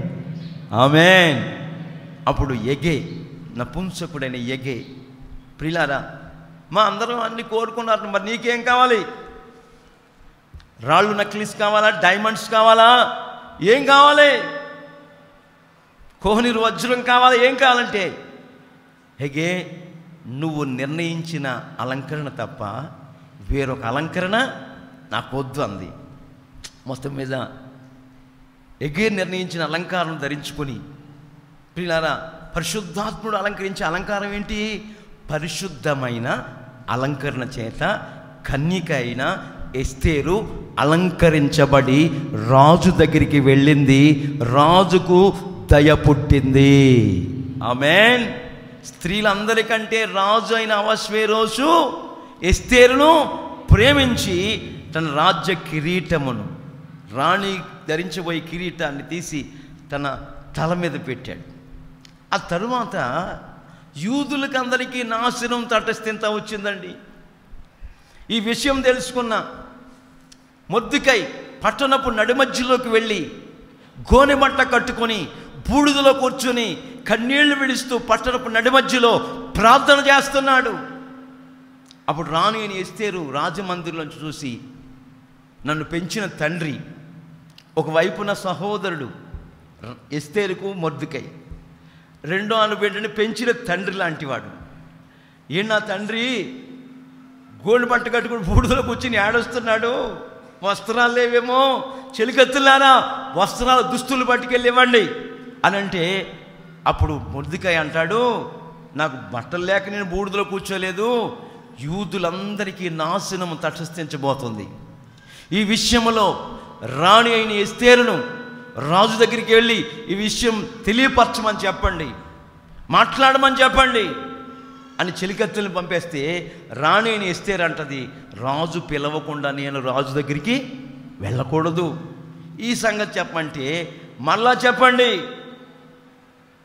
S1: ఆమేన్. అప్పుడు యెగే, నపుంసకుడైన యెగే, ప్రియులారా మా అందరం అన్ని కోరుకున్నారు, మరి నీకేం కావాలి? రాళ్ళు నక్లీస్ కావాలా? డైమండ్స్ కావాలా? ఏం కావాలి? కోహినూరు వజ్రం కావాలా? ఏం కావాలంటే, యెగే నువ్వు నిర్ణయించిన అలంకరణ తప్ప వేరొక అలంకరణ నాకు వద్దు అంది. మొత్తం మీద యెగే నిర్ణయించిన అలంకారం ధరించుకొని, ప్రియులారా పరిశుద్ధాత్ముడు అలంకరించే అలంకారం ఏంటి? పరిశుద్ధమైన అలంకరణ చేత కన్యక అయిన ఎస్తేరు అలంకరించబడి రాజు దగ్గరికి వెళ్ళింది. రాజుకు దయ పుట్టింది. ఆమేన్. స్త్రీలందరికంటే రాజు అయిన అహష్వేరోషు ఎస్తేరును ప్రేమించి తన రాజ్య కిరీటమును, రాణి ధరించబోయే కిరీటాన్ని తీసి తన తల మీద పెట్టాడు. ఆ తరువాత యూదులకు అందరికీ నాశనం తటస్థింత వచ్చిందండి. ఈ విషయం తెలుసుకున్న మొర్దెకై పట్టణపు నడిమధ్యలోకి వెళ్ళి గోనెమట్ట కట్టుకొని బూడిదలో కూర్చొని కన్నీళ్లు విడుస్తూ పట్టణపు నడిమధ్యలో ప్రార్థన చేస్తున్నాడు. అప్పుడు రాణి అని ఎస్తేరు రాజమందిరంలోంచి చూసి, నన్ను పెంచిన తండ్రి, ఒకవైపున సహోదరుడు ఎస్తేరుకు మొర్దెకై, రెండో అనుబిడ్డని పెంచిన తండ్రి లాంటివాడు. నా తండ్రి గోల్డ్ పట్ట కట్టుకుని బూడిదలో కూర్చుని ఏడుస్తున్నాడు, వస్త్రాలు లేవేమో, చెలికత్తులారా వస్త్రాలు దుస్తులు పట్టుకెళ్ళివ్వండి అని అంటే, అప్పుడు మొర్దెకై అంటాడు, నాకు బట్టలు లేక నేను బూడిదలో కూర్చోలేదు, యూదులందరికీ నాశనం తటస్థించబోతుంది. ఈ విషయంలో రాణి అయిన ఎస్తేరును రాజు దగ్గరికి వెళ్ళి ఈ విషయం తెలియపరచమని చెప్పండి, మాట్లాడమని చెప్పండి అని చెలికత్తెలను పంపేస్తే, రాణి అయిన ఎస్తేరు అంటది, రాజు పిలవకుండా నేను రాజు దగ్గరికి వెళ్ళకూడదు. ఈ సంగతి చెప్పమంటే, మళ్ళా చెప్పండి,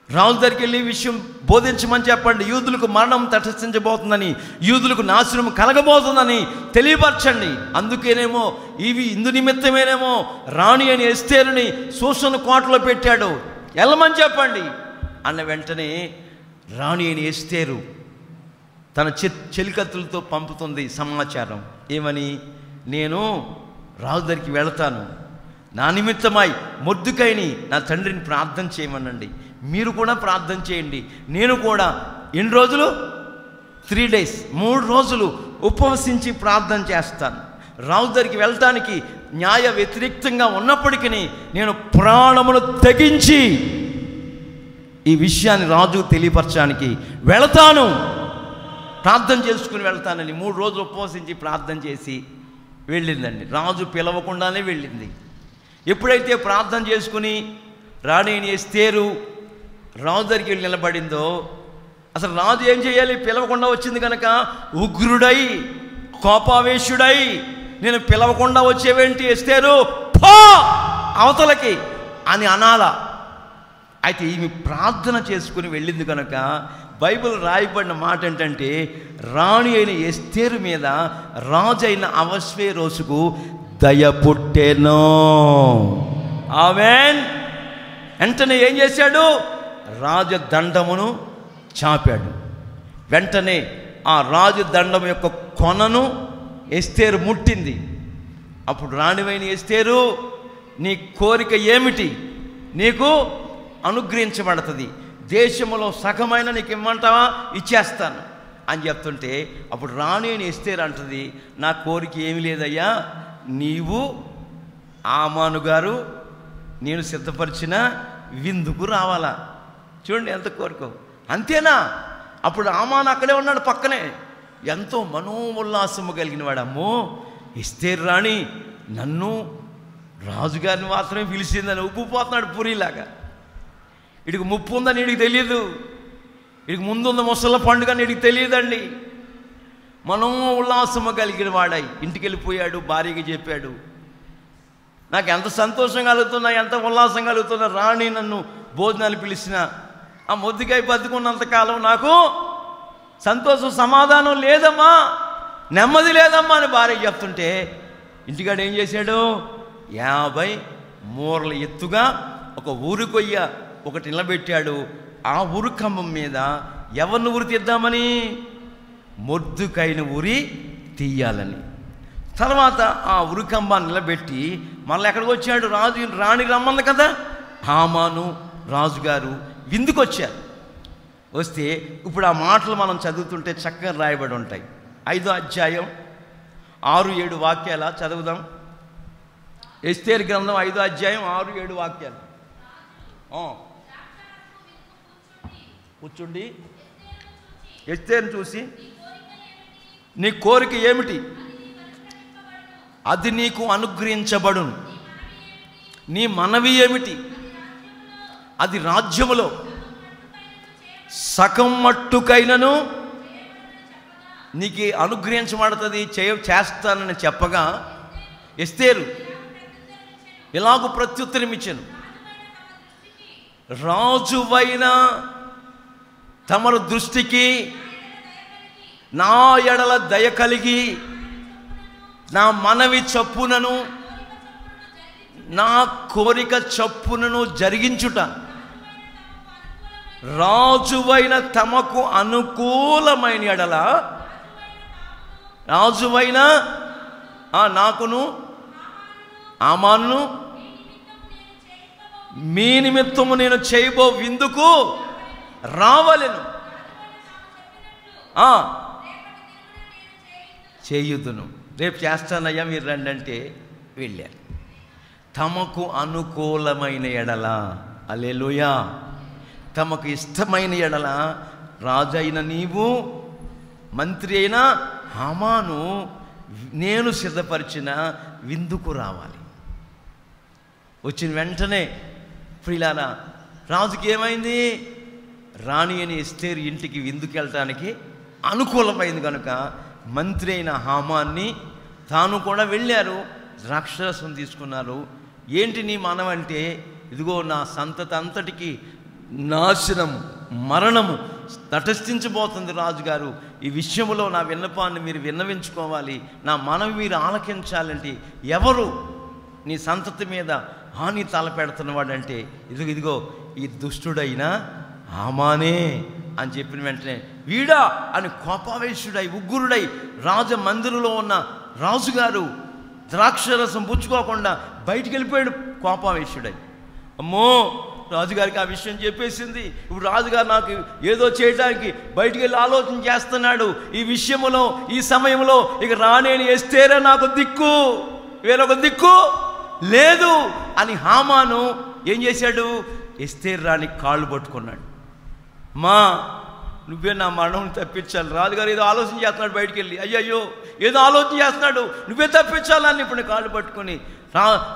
S1: రాజు దగ్గరికి వెళ్ళి ఈ విషయం బోధించమని చెప్పండి, యూదులకు మరణం తటస్థించబోతుందని, యూదులకు నాశనం కలగబోతుందని తెలియపరచండి. అందుకేనేమో ఇందు నిమిత్తమేనేమో రాణి అని ఎస్తేరుని సూసను కోటలో పెట్టాడు, వెళ్ళమని చెప్పండి అన్న వెంటనే రాణి అని ఎస్తేరు తన చెలికత్తులతో పంపుతుంది సమాచారం. ఏమని? నేను రాజు దగ్గరికి వెళతాను, నా నిమిత్తమై మొర్దెకైని నా తండ్రిని ప్రార్థన చేయమనండి, మీరు కూడా ప్రార్థన చేయండి, నేను కూడా ఎన్ని రోజులు 3 days 3 రోజులు ఉపవసించి ప్రార్థన చేస్తాను, రాజు దగ్గరికి వెళ్ళటానికి న్యాయ వ్యతిరేక్తంగా ఉన్నప్పటికీ నేను ప్రాణమును తెగించి ఈ విషయాన్ని రాజుకు తెలియపరచడానికి వెళతాను, ప్రార్థన చేసుకుని వెళ్తానని 3 రోజులు ఉపవసించి ప్రార్థన చేసి వెళ్ళిందండి. రాజు పిలవకుండానే వెళ్ళింది. ఎప్పుడైతే ప్రార్థన చేసుకుని రాణి అయిన ఎస్తేరు రాజు దగ్గరికి వెళ్ళి నిలబడిందో, అసలు రాజు ఏం చేయాలి? పిలవకుండా వచ్చింది కనుక ఉగ్రుడై కోపావేశుడై, నేను పిలవకుండా వచ్చేవేంటి ఎస్తేరు, పో అవతలకి అని అనాలా. అయితే ఈమె ప్రార్థన చేసుకుని వెళ్ళింది కనుక బైబిల్ రాయబడిన మాట ఏంటంటే, రాణి అయిన ఎస్తేరు మీద రాజు అయిన అహష్వేరోషుకు దయ పుట్టెను. ఆమేన్. వెంటనే ఏం చేశాడు? రాజదండమును చాపాడు. వెంటనే ఆ రాజదండం యొక్క కొనను ఎస్తేరు ముట్టింది. అప్పుడు రాణివైన ఎస్తేరు, నీ కోరిక ఏమిటి? నీకు అనుగ్రహించబడుతుంది, దేశంలో సగమైన నీకు ఇమ్మంటావా? ఇచ్చేస్తాను అని చెప్తుంటే, అప్పుడు రాణి అని ఎస్తేరు అంటుంది, నా కోరిక ఏమి లేదయ్యా, నీవు ఆమాను గారు నేను సిద్ధపరిచిన విందుకు రావాలా. చూడండి ఎంత కోరిక, అంతేనా? అప్పుడు ఆమాను అక్కడే ఉన్నాడు పక్కనే, ఎంతో మనోల్లాసము కలిగిన వాడు. అమ్మో, ఎస్తేరు రాణి నన్ను రాజుగారిని మాత్రమే పిలిచిందని ఉబ్బిపోతున్నాడు పూరిలాగా. వీడికి ముప్పు ఉందని వీడికి తెలియదు, వీడికి ముందున్న ముసళ్ళ పండుగ అని వీడికి తెలియదండి. మనోల్లాసము కలిగిన వాడై ఇంటికి వెళ్ళిపోయాడు. భార్యకి చెప్పాడు, నాకు ఎంత సంతోషం కలుగుతున్నా, ఎంత ఉల్లాసం కలుగుతున్నా, రాణి నన్ను భోజనాలు పిలిచిన ఆ మొద్దుకాయ బతుకున్నంతకాలం నాకు సంతోషం సమాధానం లేదమ్మా, నెమ్మది లేదమ్మా అని భార్య చెప్తుంటే, ఇంటికాడ ఏం చేశాడు? 50 మూరల ఎత్తుగా ఒక ఊరు కొయ్య ఒకటి నిలబెట్టాడు. ఆ ఊరు కంబం మీద ఎవరిని ఉరి తీద్దామని? మొద్దుకాయను ఉరి తీయాలని. తర్వాత ఆ ఉరికంబాన్ని నిలబెట్టి మళ్ళీ ఎక్కడికి వచ్చాడు? రాణి రమ్మంది కదా, హామాను రాజుగారు విందుకు వచ్చారు. వస్తే ఇప్పుడు ఆ మాటలు మనం చదువుతుంటే చక్కగా రాయబడి ఉంటాయి. 5వ అధ్యాయం 6-7 వాక్యాల చదువుదాం. ఎస్తేరు గ్రంథం 5వ అధ్యాయం 6-7 వాక్యాలు. కూర్చుండి ఎస్తేరుని చూసి, నీ కోరిక ఏమిటి? అది నీకు అనుగ్రహించబడును. నీ మనవి ఏమిటి? అది రాజ్యములో సగం మట్టుకైనను నీకు అనుగ్రహించబడుతుంది, చేస్తానని చెప్పగా ఎస్తేరు ఇలాగూ ప్రత్యుత్తరం ఇచ్చాను, రాజువైన తమరు దృష్టికి నా ఎడల దయ కలిగి నా మనవి చప్పునను నా కోరిక చప్పునను జరిగించుట, రాజువైన తమకు అనుకూలమైన ఎడల, రాజువైన నాకును ఆమాను మీ నిమిత్తము నేను చేయబో విందుకు రావలెను, చేయుదును, రేపు చేస్తానయ్యా మీరు రండి అంటే వెళ్ళారు. తమకు అనుకూలమైన ఎడల, హల్లెలూయా, తమకు ఇష్టమైన ఎడల రాజైన నీవు, మంత్రి అయిన హామాను నేను సిద్ధపరిచిన విందుకు రావాలి. వచ్చిన వెంటనే ప్రియులారా, రాజుకి ఏమైంది? రాణి అని ఎస్తేరు ఇంటికి విందుకు వెళ్ళటానికి అనుకూలమైంది కనుక మంత్రి అయిన హామాన్ని తాను కూడా వెళ్ళారు. ద్రాక్షరసం తీసుకున్నారు. ఏంటి నీ మనవంటే, ఇదిగో నా సంతతి అంతటికి నాశనం, మరణము తటస్థించబోతుంది రాజుగారు, ఈ విషయంలో నా విన్నపాన్ని మీరు విన్నవించుకోవాలి, నా మనవి మీరు ఆలకించాలంటే ఎవరు నీ సంతతి మీద హాని తలపెడుతున్నవాడంటే ఇదిగో ఈ దుష్టుడైన హామానే అని చెప్పిన వెంటనే వీడా అని కోపావేశుడై ఉగ్రుడై రాజమందిరంలో ఉన్న రాజుగారు ద్రాక్షరసం పుచ్చుకోకుండా బయటికి వెళ్ళిపోయాడు కోపావేశుడై. అమ్మో, రాజుగారికి ఆ విషయం చెప్పేసింది. ఇప్పుడు రాజుగారు నాకు ఏదో చేయడానికి బయటికి వెళ్ళి ఆలోచన చేస్తున్నాడు. ఈ విషయంలో ఈ సమయంలో ఇక రాణి ఎస్తేరే నాకు దిక్కు, వేరొక దిక్కు లేదు అని హామాను ఏం చేశాడు? ఎస్తేరు రాణి కాళ్ళు పట్టుకున్నాడు. మా నువ్వే నా మరణం తప్పించాలి. రాజుగారు ఏదో ఆలోచన చేస్తున్నాడు, బయటికి వెళ్ళి అయ్యయ్యో ఏదో ఆలోచన చేస్తున్నాడు, నువ్వే తప్పించాలని ఇప్పుడు కాళ్ళు పట్టుకొని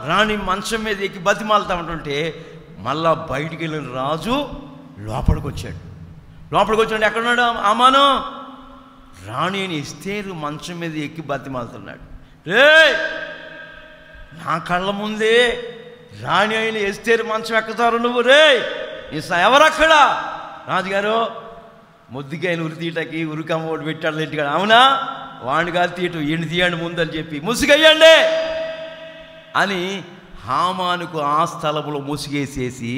S1: రాణి మంచం మీద ఎక్కి బతిమాలుతా ఉంటుంటే మళ్ళా బయటికి వెళ్ళిన రాజు లోపలికి వచ్చాడు. ఎక్కడున్నాడు హామాను? రాణి అని ఎస్తేరు మంచం మీద ఎక్కి బతిమాలుతున్నాడు. రే, నా కళ్ళ ముందే రాణి అయిన ఎస్తేరు మంచం ఎక్కుతారు నువ్వు? రే, ఎవరక్కడ? రాజుగారు, ముద్దుకైన ఉరి తీయటానికి ఉరికమ్మ ఒకటి పెట్టాడు ఇంటికాడ. అవునా? వాడిని కాదు తీయటం, ఈయన తీయండి ముందని చెప్పి ముసుగయ్యండి అని హామానుకు ఆ స్థలంలో ముసుగేసేసి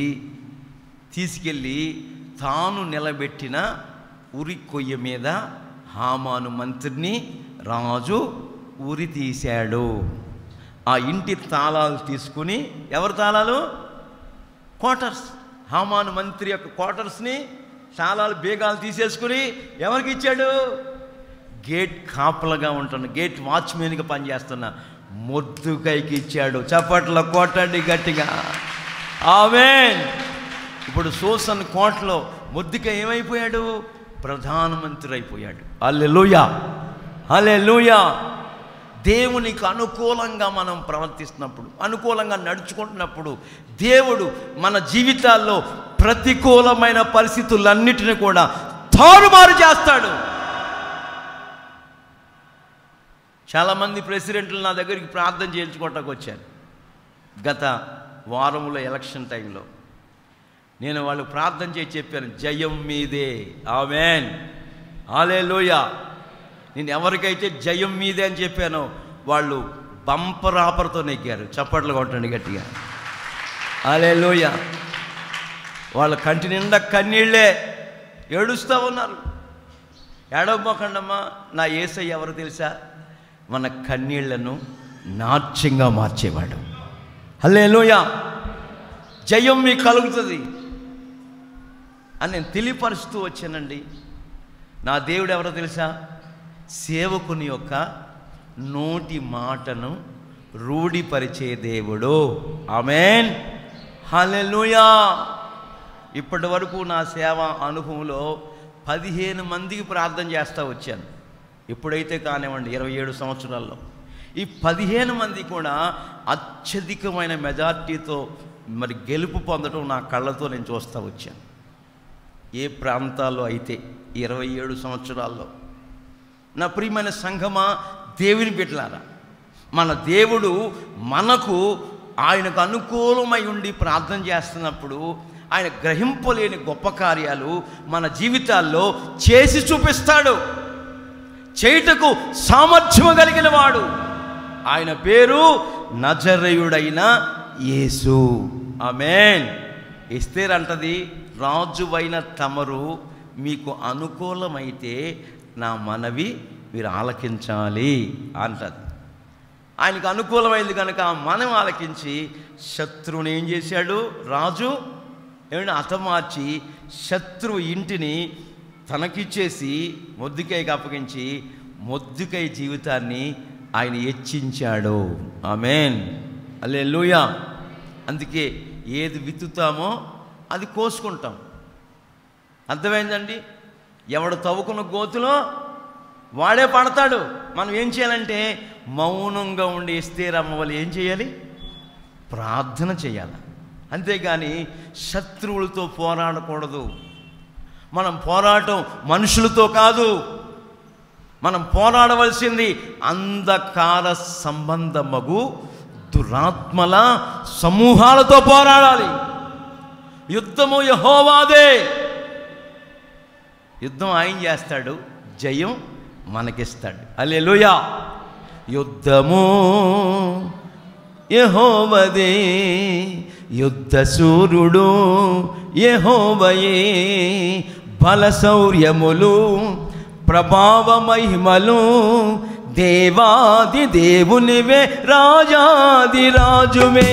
S1: తీసుకెళ్ళి తాను నిలబెట్టిన ఉరి కొయ్య మీద హామాను మంత్రిని రాజు ఉరి తీశాడు. ఆ ఇంటి తాళాలు తీసుకుని, ఎవరి తాళాలు? క్వార్టర్స్, హామాను మంత్రి యొక్క క్వార్టర్స్ని తాళాలు బేగాలు తీసేసుకుని ఎవరికి ఇచ్చాడు? గేట్ కాపలగా ఉంటున్న, గేట్ వాచ్మెన్గా పనిచేస్తున్న మొర్దెకైకి ఇచ్చాడు. చప్పట్ల కొట్టండి గట్టిగా, ఆమేన్. ఇప్పుడు సూసన్ కోటలో మొర్దెకై ఏమైపోయాడు? ప్రధానమంత్రి అయిపోయాడు. హల్లెలూయా, హల్లెలూయా. దేవునికి అనుకూలంగా మనం ప్రవర్తిస్తున్నప్పుడు, అనుకూలంగా నడుచుకుంటున్నప్పుడు దేవుడు మన జీవితాల్లో ప్రతికూలమైన పరిస్థితులన్నిటిని కూడా తారుమారు చేస్తాడు. చాలామంది ప్రెసిడెంట్లు నా దగ్గరికి ప్రార్థన చేయించుకోవటానికి వచ్చారు. గత వారంలో ఎలక్షన్ టైంలో నేను వాళ్ళు ప్రార్థన చేసి చెప్పాను, జయం మీదే, ఆమేన్, హల్లెలూయా. నేను ఎవరికైతే జయం మీదే అని చెప్పానో వాళ్ళు బంపర్ ఆపర్తో నెగ్గారు. చప్పట్లు కొట్టండి గట్టిగా, హల్లెలూయా. వాళ్ళ కంటి నిండా కన్నీళ్ళే, ఏడుస్తూ ఉన్నారు. ఏడవబోకండమ్మా, నా యేసయ్య ఎవరు తెలుసా? మన కన్నీళ్లను నాట్యంగా మార్చేవాడు. హల్లెలూయా. జయం మీకు కలుగుతుంది అని నేను తెలియపరుస్తూ వచ్చానండి. నా దేవుడు ఎవరో తెలుసా? సేవకుని యొక్క నోటి మాటను రూఢిపరిచే దేవుడు. ఆమేన్, హల్లెలూయా. ఇప్పటి వరకు నా సేవ అనుభవంలో 15 మందికి ప్రార్థన చేస్తూ వచ్చాను. ఎప్పుడైతే కానివ్వండి 27 సంవత్సరాల్లో ఈ 15 మంది కూడా అత్యధికమైన మెజార్టీతో మరి గెలుపు పొందడం నా కళ్ళతో నేను చూస్తూ వచ్చాను. ఏ ప్రాంతాల్లో అయితే 27 సంవత్సరాల్లో. నా ప్రియమైన సంఘమా, దేవుని బిడ్డలారా, మన దేవుడు మనకు ఆయనకు అనుకూలమై ఉండి ప్రార్థన చేస్తున్నప్పుడు ఆయన గ్రహింపలేని గొప్ప కార్యాలు మన జీవితాల్లో చేసి చూపిస్తాడు. చేయుటకు సామర్థ్యము కలిగిన వాడు. ఆయన పేరు నజరేయుడైన యేసు. ఆమేన్. ఎస్తేర్ అంటది, రాజువైన తమరు మీకు అనుకూలమైతే నా మనవి మీరు ఆలకించాలి అంటది. ఆయనకు అనుకూలమైంది కనుక మనం ఆలకించి శత్రువుని ఏం చేశాడు? రాజు ఏమైనా హతమార్చి శత్రువు ఇంటిని తనకిచ్చేసి మొర్దెకైకి అప్పగించి మొర్దెకై జీవితాన్ని ఆయన హెచ్చించాడు. ఆమేన్, హల్లెలూయా. అందుకే ఏది విత్తుతామో అది కోసుకుంటాం. అర్థమైందండి? ఎవడు తవ్వుకున్న గోతులో వాడే పడతాడు. మనం ఏం చేయాలంటే మౌనంగా ఉండి ఎస్తేరు అమ్మ వాళ్ళు ఏం చేయాలి? ప్రార్థన చేయాలి. అంతేగాని శత్రువులతో పోరాడకూడదు. మనం పోరాటం మనుషులతో కాదు, మనం పోరాడవలసింది అంధకార సంబంధమగు దురాత్మల సమూహాలతో పోరాడాలి. యుద్ధము యెహోవాదే. యుద్ధం ఆయన చేస్తాడు, జయం మనకిస్తాడు. హల్లెలూయా. యుద్ధము యెహోవాదే, యుద్ధ సూర్యుడు యెహోవాయే, బల శౌర్యములు ప్రభావ మహిమలు దేవాది దేవునివే, రాజాది రాజువే,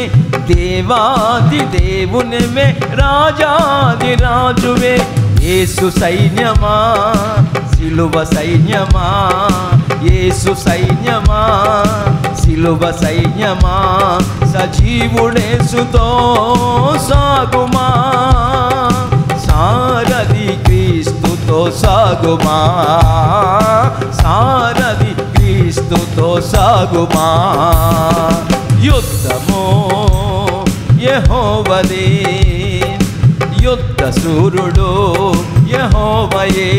S1: దేవాది దేవునివే, రాజాది రాజువే. యేసు సైన్యమా, సిలువ సైన్యమా, యేసు సైన్యమా, సిలువ సైన్యమా, సజీవుడేసుతో సాగుమా, సారథి క్రీస్తుతో సాగుమా, సారథి క్రీస్తుతో సాగుమా. యుద్ధము యెహోవాదే, యుద్ధ సూర్యుడు యెహోవాయే.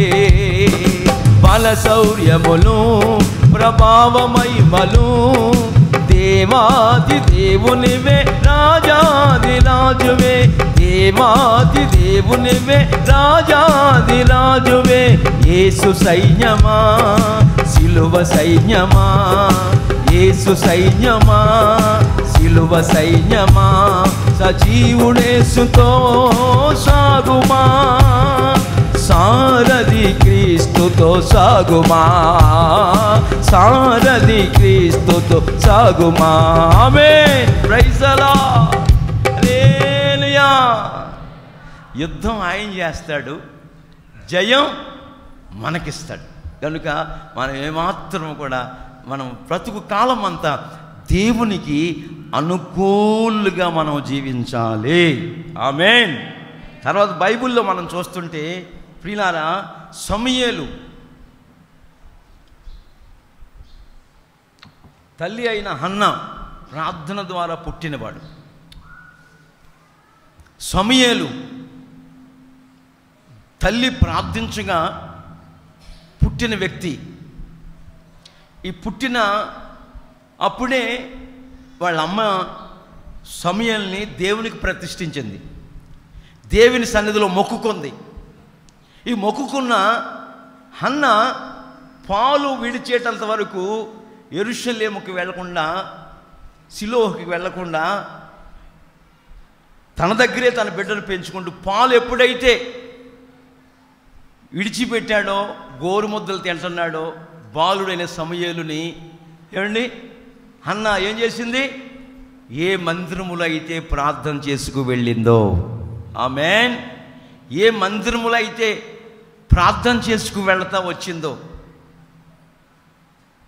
S1: బల శౌర్యములు ప్రభావ మహిమలు దేవాది దేవునివే రాజాది రాజువే. దేవాది దేవునివే రాజాది రాజువే. యేసు సైన్యమా సిలువ సైన్యమా, యేసు సైన్యమా సిలువ సైన్యమా, సజీవుడేసుతో సాగుమా, సారథి క్రీస్తుతో సాగుమా, సారథి క్రీస్తుతో సాగుమా. ఆమేన్. Praise the lord. హల్లెలూయా. యుద్ధం ఆయన చేస్తాడు, జయం మనకిస్తాడు. కనుక మనం ఏమాత్రం కూడా మనం బ్రతుకు కాలం అంతా దేవునికి అనుకూలంగా మనం జీవించాలి. ఆమేన్. తర్వాత బైబిల్లో మనం చూస్తుంటే ప్రియులారా, సమూయేలు తల్లి అయిన హన్నా ప్రార్థన ద్వారా పుట్టినవాడు. సమూయేలు తల్లి ప్రార్థించగా పుట్టిన వ్యక్తి. ఈ పుట్టిన అప్పుడే వాళ్ళ అమ్మ సమూయేలుని దేవునికి ప్రతిష్ఠించింది, దేవుని సన్నిధిలో మొక్కుకుంది. ఈ మొక్కుకున్న హన్న పాలు విడిచేటంత వరకు యెరూషలేముకి వెళ్లకుండా, షిలోహుకి వెళ్లకుండా తన దగ్గరే తన బిడ్డను పెంచుకుంటూ పాలు ఎప్పుడైతే విడిచిపెట్టాడో, గోరుముద్దలు తింటున్నాడో, బాలుడైన సమూయేలుని ఏమండి హన్న ఏం చేసింది? ఏ మందిరములో అయితే ప్రార్థన చేసుకు వెళ్ళిందో, ఆమేన్, ఏ మందిరములో అయితే ప్రార్థన చేసుకు వెళతా వచ్చిందో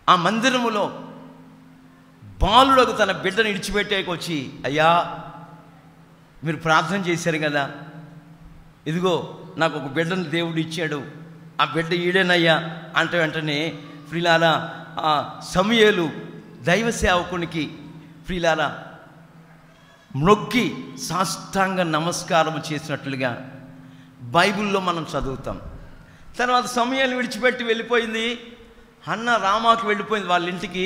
S1: ఆ మందిరములో బాలుడకు తన బిడ్డను విడిచిపెట్టేకి వచ్చి, అయ్యా మీరు ప్రార్థన చేశారు కదా, ఇదిగో నాకు ఒక బిడ్డను దేవుడు ఇచ్చాడు, ఆ బిడ్డ ఈడేనయ్యా అంటే వెంటనే ప్రియులారా ఆ సమూయేలు దైవ సేవకునికి ప్రియులారా మ్రొక్కి సాష్టాంగ నమస్కారం చేసినట్లుగా బైబిల్లో మనం చదువుతాం. తర్వాత సమూయేలు విడిచిపెట్టి వెళ్ళిపోయింది. హన్న రామాకు వెళ్ళిపోయింది వాళ్ళ ఇంటికి.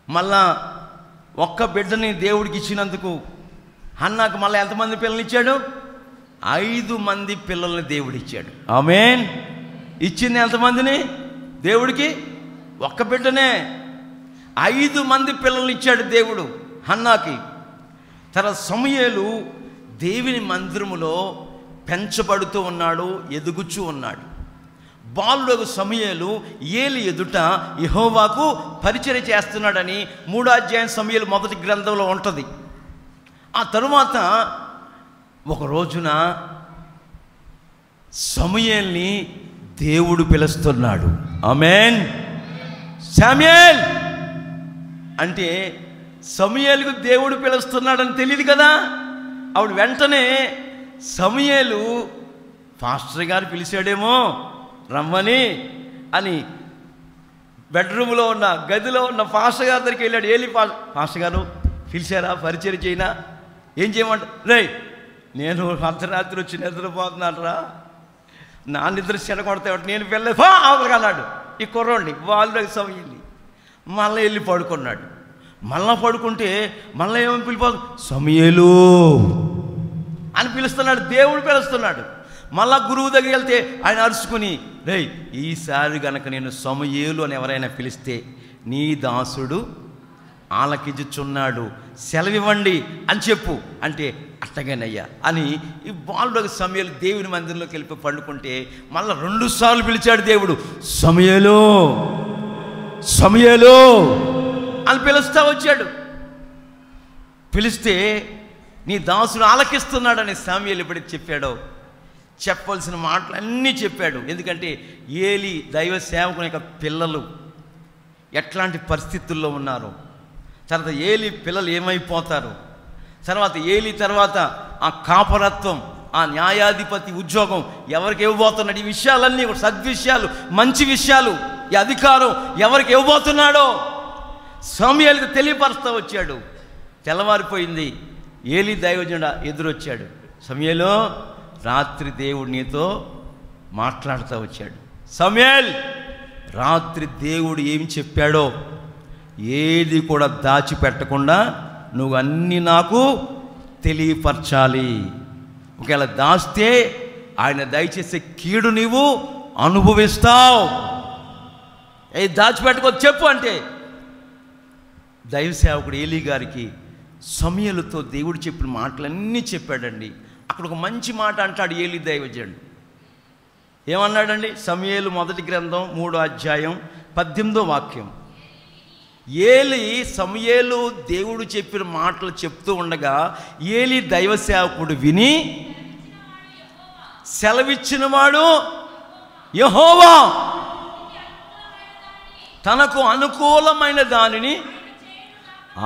S1: మళ్ళా ఒక్క బిడ్డని దేవుడికి ఇచ్చినందుకు హన్నాకు మళ్ళీ ఎంతమంది పిల్లలు ఇచ్చాడు? 5 మంది పిల్లల్ని దేవుడిచ్చాడు. ఆమేన్. ఇచ్చింది ఎంతమందిని? దేవుడికి ఒక్క బిడ్డనే. 5 మంది పిల్లల్ని ఇచ్చాడు దేవుడు హన్నాకి. తర్వాత సమూయేలు దేవుని మందిరములో పెంచబడుతూ ఉన్నాడు, ఎదుగుచూ ఉన్నాడు. బాలుడగు సమూయేలు ఏలి ఎదుట యెహోవాకు పరిచర్య చేస్తున్నాడని 3వ అధ్యాయం సమూయేలు మొదటి గ్రంథంలో ఉంటుంది. ఆ తరువాత ఒక రోజున సమూయేల్ని దేవుడు పిలుస్తున్నాడు. ఆమేన్. శామ్యూయేల్ అంటే సమూయేలుకు దేవుడు పిలుస్తున్నాడని తెలియదు కదా. అప్పుడు వెంటనే సమూయేలు పాస్టర్ గారు పిలిచాడేమో రమ్మని అని బెడ్రూమ్లో ఉన్న గదిలో ఉన్న పాస్టర్ గారి దగ్గరికి వెళ్ళాడు. ఏలి పాస్టర్ గారు పిలిచారా, పరిచయం చేయనా, ఏం చేయమంట? రే నేను అర్ధరాత్రి వచ్చి నిద్రపోతున్నారా, నా నిద్ర చెడగొడతా, నేను వెళ్ళే అవతలకి అన్నాడు. ఈ కుర్రోండి వాళ్ళు సమూయేలు మళ్ళీ వెళ్ళి పడుకున్నాడు. మళ్ళా పడుకుంటే మళ్ళీ ఏమని పిలిపోదు, సమూయేలు అని పిలుస్తున్నాడు, దేవుడు పిలుస్తున్నాడు. మళ్ళా గురువు దగ్గరికి వెళ్తే ఆయన అరుచుకుని, రే ఈసారి గనక నేను సమూయేలు అని ఎవరైనా పిలిస్తే నీ దాసుడు ఆలకించుచున్నాడు, సెలవివ్వండి అని చెప్పు అంటే అట్టగానయ్యా అని ఈ బాలుడు సమూయేలు దేవుని మందిరంలోకి వెళ్ళి పండుకుంటే మళ్ళీ 2 సార్లు పిలిచాడు దేవుడు, సమూయేలు సమూయేలు అని పిలుస్తా వచ్చాడు. పిలిస్తే నీ దాసుడు ఆలకిస్తున్నాడని సమూయేలు ఎప్పుడైతే చెప్పాడో చెప్పవలసిన మాటలు అన్నీ చెప్పాడు. ఎందుకంటే ఏలి దైవ సేవకుని యొక్క పిల్లలు ఎట్లాంటి పరిస్థితుల్లో ఉన్నారు, తర్వాత ఏలి పిల్లలు ఏమైపోతారు, తర్వాత ఏలి తర్వాత ఆ కాపరత్వం, ఆ న్యాయాధిపతి ఉద్యోగం ఎవరికి ఇవ్వబోతున్నాడు, ఈ విషయాలన్నీ సద్విషయాలు, మంచి విషయాలు, ఈ అధికారం ఎవరికి ఇవ్వబోతున్నాడో సమూయేలుకు తెలియపరుస్తూ వచ్చాడు. తెల్లవారిపోయింది. ఏలి దైవజనుడు ఎదురొచ్చాడు. సమూయేలు రాత్రి దేవుడు నీతో మాట్లాడుతూ వచ్చాడు. సమూయేల్, రాత్రి దేవుడు ఏమి చెప్పాడో ఏది కూడా దాచిపెట్టకుండా నువ్వు అన్నీ నాకు తెలియపరచాలి. ఒకవేళ దాస్తే ఆయన దయచేసే కీడు నీవు అనుభవిస్తావు. ఏ దాచిపెట్టుకో చెప్పు అంటే దైవ సేవకుడు ఏలీ గారికి సమూయేలుతో దేవుడు చెప్పిన మాటలన్నీ చెప్పాడండి. అక్కడ ఒక మంచి మాట అంటాడు ఏలీ దైవజనుడు. ఏమన్నాడండి? సమూయేలు మొదటి గ్రంథం 3వ అధ్యాయం 18వ వాక్యం. ఏలీ సమూయేలు దేవుడు చెప్పిన మాటలు చెప్తూ ఉండగా ఏలీ దైవ సేవకుడు విని, సెలవిచ్చినవాడు యెహోవా, తనకు అనుకూలమైన దానిని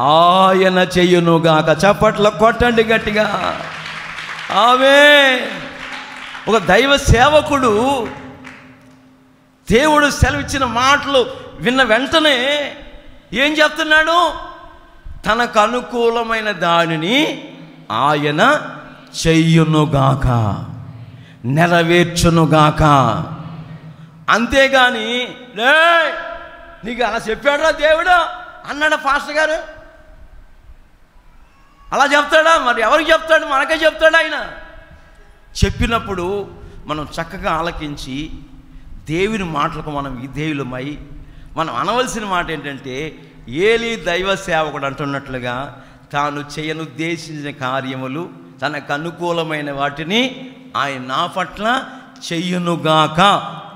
S1: ఆయన చెయ్యునుగాక. చప్పట్లు కొట్టండి గట్టిగా. ఆమేన్. ఒక దైవ సేవకుడు దేవుడు సెలవిచ్చిన మాటలు విన్న వెంటనే ఏం చెప్తున్నాడు? తనకు అనుకూలమైన దానిని ఆయన చెయ్యునుగాక, నెరవేర్చునుగాక. అంతేగాని నీకు అలా చెప్పాడా దేవుడు అన్నాడా పాస్టర్ గారు? అలా చెప్తాడా? మరి ఎవరికి చెప్తాడు? మనకే చెప్తాడు ఆయన. చెప్పినప్పుడు మనం చక్కగా ఆలకించి దేవుని మాటలకు మనం విధేయులమై మనం అనవలసిన మాట ఏంటంటే, ఏలీ దైవ సేవకుడు అంటున్నట్లుగా తాను చేయనుద్దేశించిన కార్యములు, తనకు అనుకూలమైన వాటిని ఆయన నా పట్ల చెయ్యునుగాక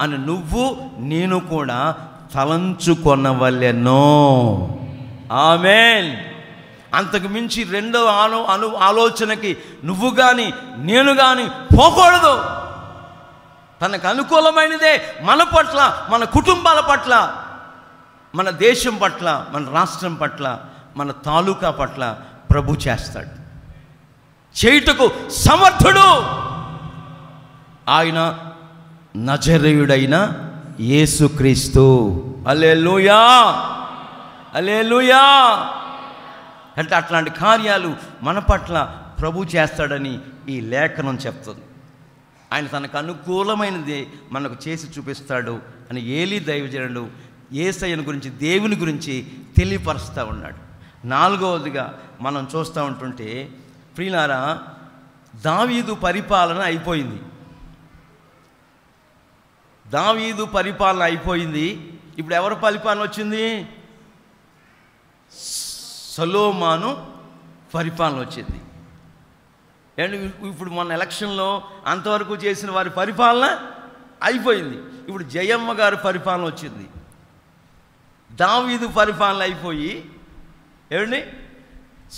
S1: అని నువ్వు నేను కూడా తలంచుకొనవలెనో. ఆమేన్. అంతకు మించి రెండవ ఆలోచనకి నువ్వు కానీ నేను కానీ పోకూడదు. తనకు అనుకూలమైనదే మన పట్ల, మన కుటుంబాల పట్ల, మన దేశం పట్ల, మన రాష్ట్రం పట్ల, మన తాలూకా పట్ల ప్రభు చేస్తాడు. చేయుటకు సమర్థుడు ఆయన నజరేయుడైన యేసుక్రీస్తు. హల్లెలూయా, హల్లెలూయా. అంటే అట్లాంటి కార్యాలు మన పట్ల ప్రభు చేస్తాడని ఈ లేఖనం చెప్తుంది. ఆయన తనకు అనుకూలమైనది మనకు చేసి చూపిస్తాడు అని ఏలీ దైవజనుడు యేసయ్యను గురించి, దేవుని గురించి తెలియపరుస్తూ ఉన్నాడు. 4వదిగా మనం చూస్తూ ఉంటుంటే ప్రియులారా, దావీదు పరిపాలన అయిపోయింది. దావీదు పరిపాలన అయిపోయింది. ఇప్పుడు ఎవరి పరిపాలన వచ్చింది? సొలొమోను పరిపాలన వచ్చింది. అండ్ ఇప్పుడు మన ఎలక్షన్లో అంతవరకు చేసిన వారి పరిపాలన అయిపోయింది. ఇప్పుడు జయమ్మ గారి పరిపాలన వచ్చింది. దావీదు పరిపాలన అయిపోయి ఏమండి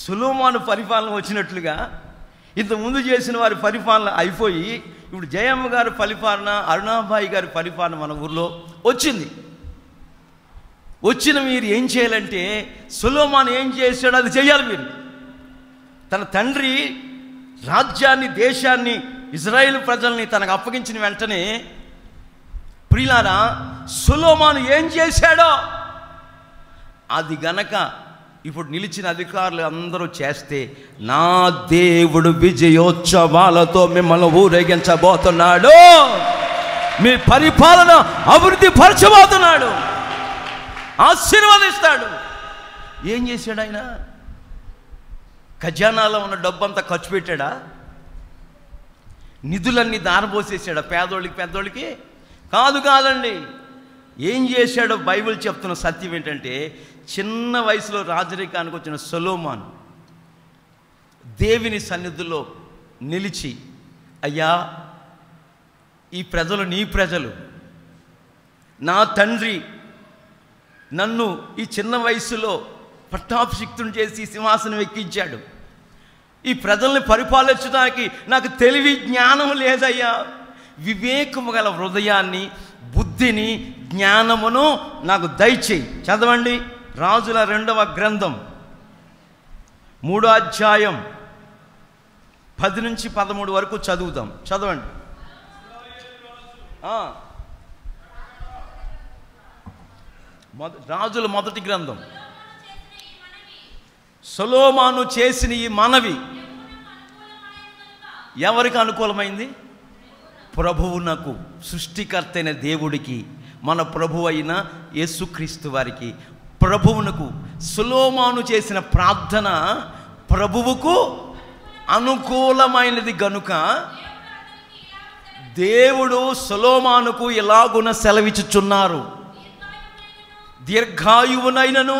S1: సొలొమోను పరిపాలన వచ్చినట్లుగా ఇంతకుముందు చేసిన వారి పరిపాలన అయిపోయి ఇప్పుడు జయమ్మ గారి పరిపాలన, అరుణాబాయి గారి పరిపాలన మన ఊర్లో వచ్చింది. వచ్చిన మీరు ఏం చేయాలంటే, సొలొమోను ఏం చేశాడో అది చేయాలి మీరు. తన తండ్రి రాజ్యాన్ని, దేశాన్ని, ఇజ్రాయేల్ ప్రజల్ని తనకు అప్పగించిన వెంటనే ప్రియులారా, సొలొమోను ఏం చేశాడో అది గనక ఇప్పుడు నిలిచిన అధికారులు అందరూ చేస్తే, నా దేవుడు విజయోత్సవాలతో మిమ్మల్ని ఊరేగించబోతున్నాడు, మీ పరిపాలన అభివృద్ధి పరచబోతున్నాడు, ఆశీర్వదిస్తాడు. ఏం చేశాడు ఆయన? ఖజానాలో ఉన్న డబ్బంతా ఖర్చు పెట్టాడా? నిధులన్నీ దారబోసేసాడా పేదోళ్ళకి పెద్దోళ్ళకి? కాదండి. ఏం చేశాడో బైబిల్ చెప్తున్న సత్యం ఏంటంటే, చిన్న వయసులో రాజరికానికి వచ్చిన సొలొమోను దేవుని సన్నిధిలో నిలిచి, అయ్యా ఈ ప్రజలు నీ ప్రజలు, నా తండ్రి నన్ను ఈ చిన్న వయసులో పట్టాభిషిక్తుని చేసి సింహాసనం ఎక్కించాడు, ఈ ప్రజల్ని పరిపాలించడానికి నాకు తెలివి జ్ఞానం లేదయ్యా, వివేకము గల హృదయాన్ని, బుద్ధిని, జ్ఞానమును నాకు దయచేయి. చదవండి రాజుల 2వ గ్రంథం 3వ అధ్యాయం 10 నుంచి 13 వరకు చదువుదాం. చదవండి. రాజుల మొదటి గ్రంథం. సొలొమోను చేసిన ఈ మనవి ఎవరికి అనుకూలమైంది? ప్రభువునకు, సృష్టికర్త అయిన దేవుడికి, మన ప్రభువు అయిన యేసుక్రీస్తు వారికి, ప్రభువునకు సొలొమోను చేసిన ప్రార్థన ప్రభువుకు అనుకూలమైనది గనుక దేవుడు సొలొమోనుకు ఇలాగున సెలవిచ్చుచున్నారు, దీర్ఘాయువునైనను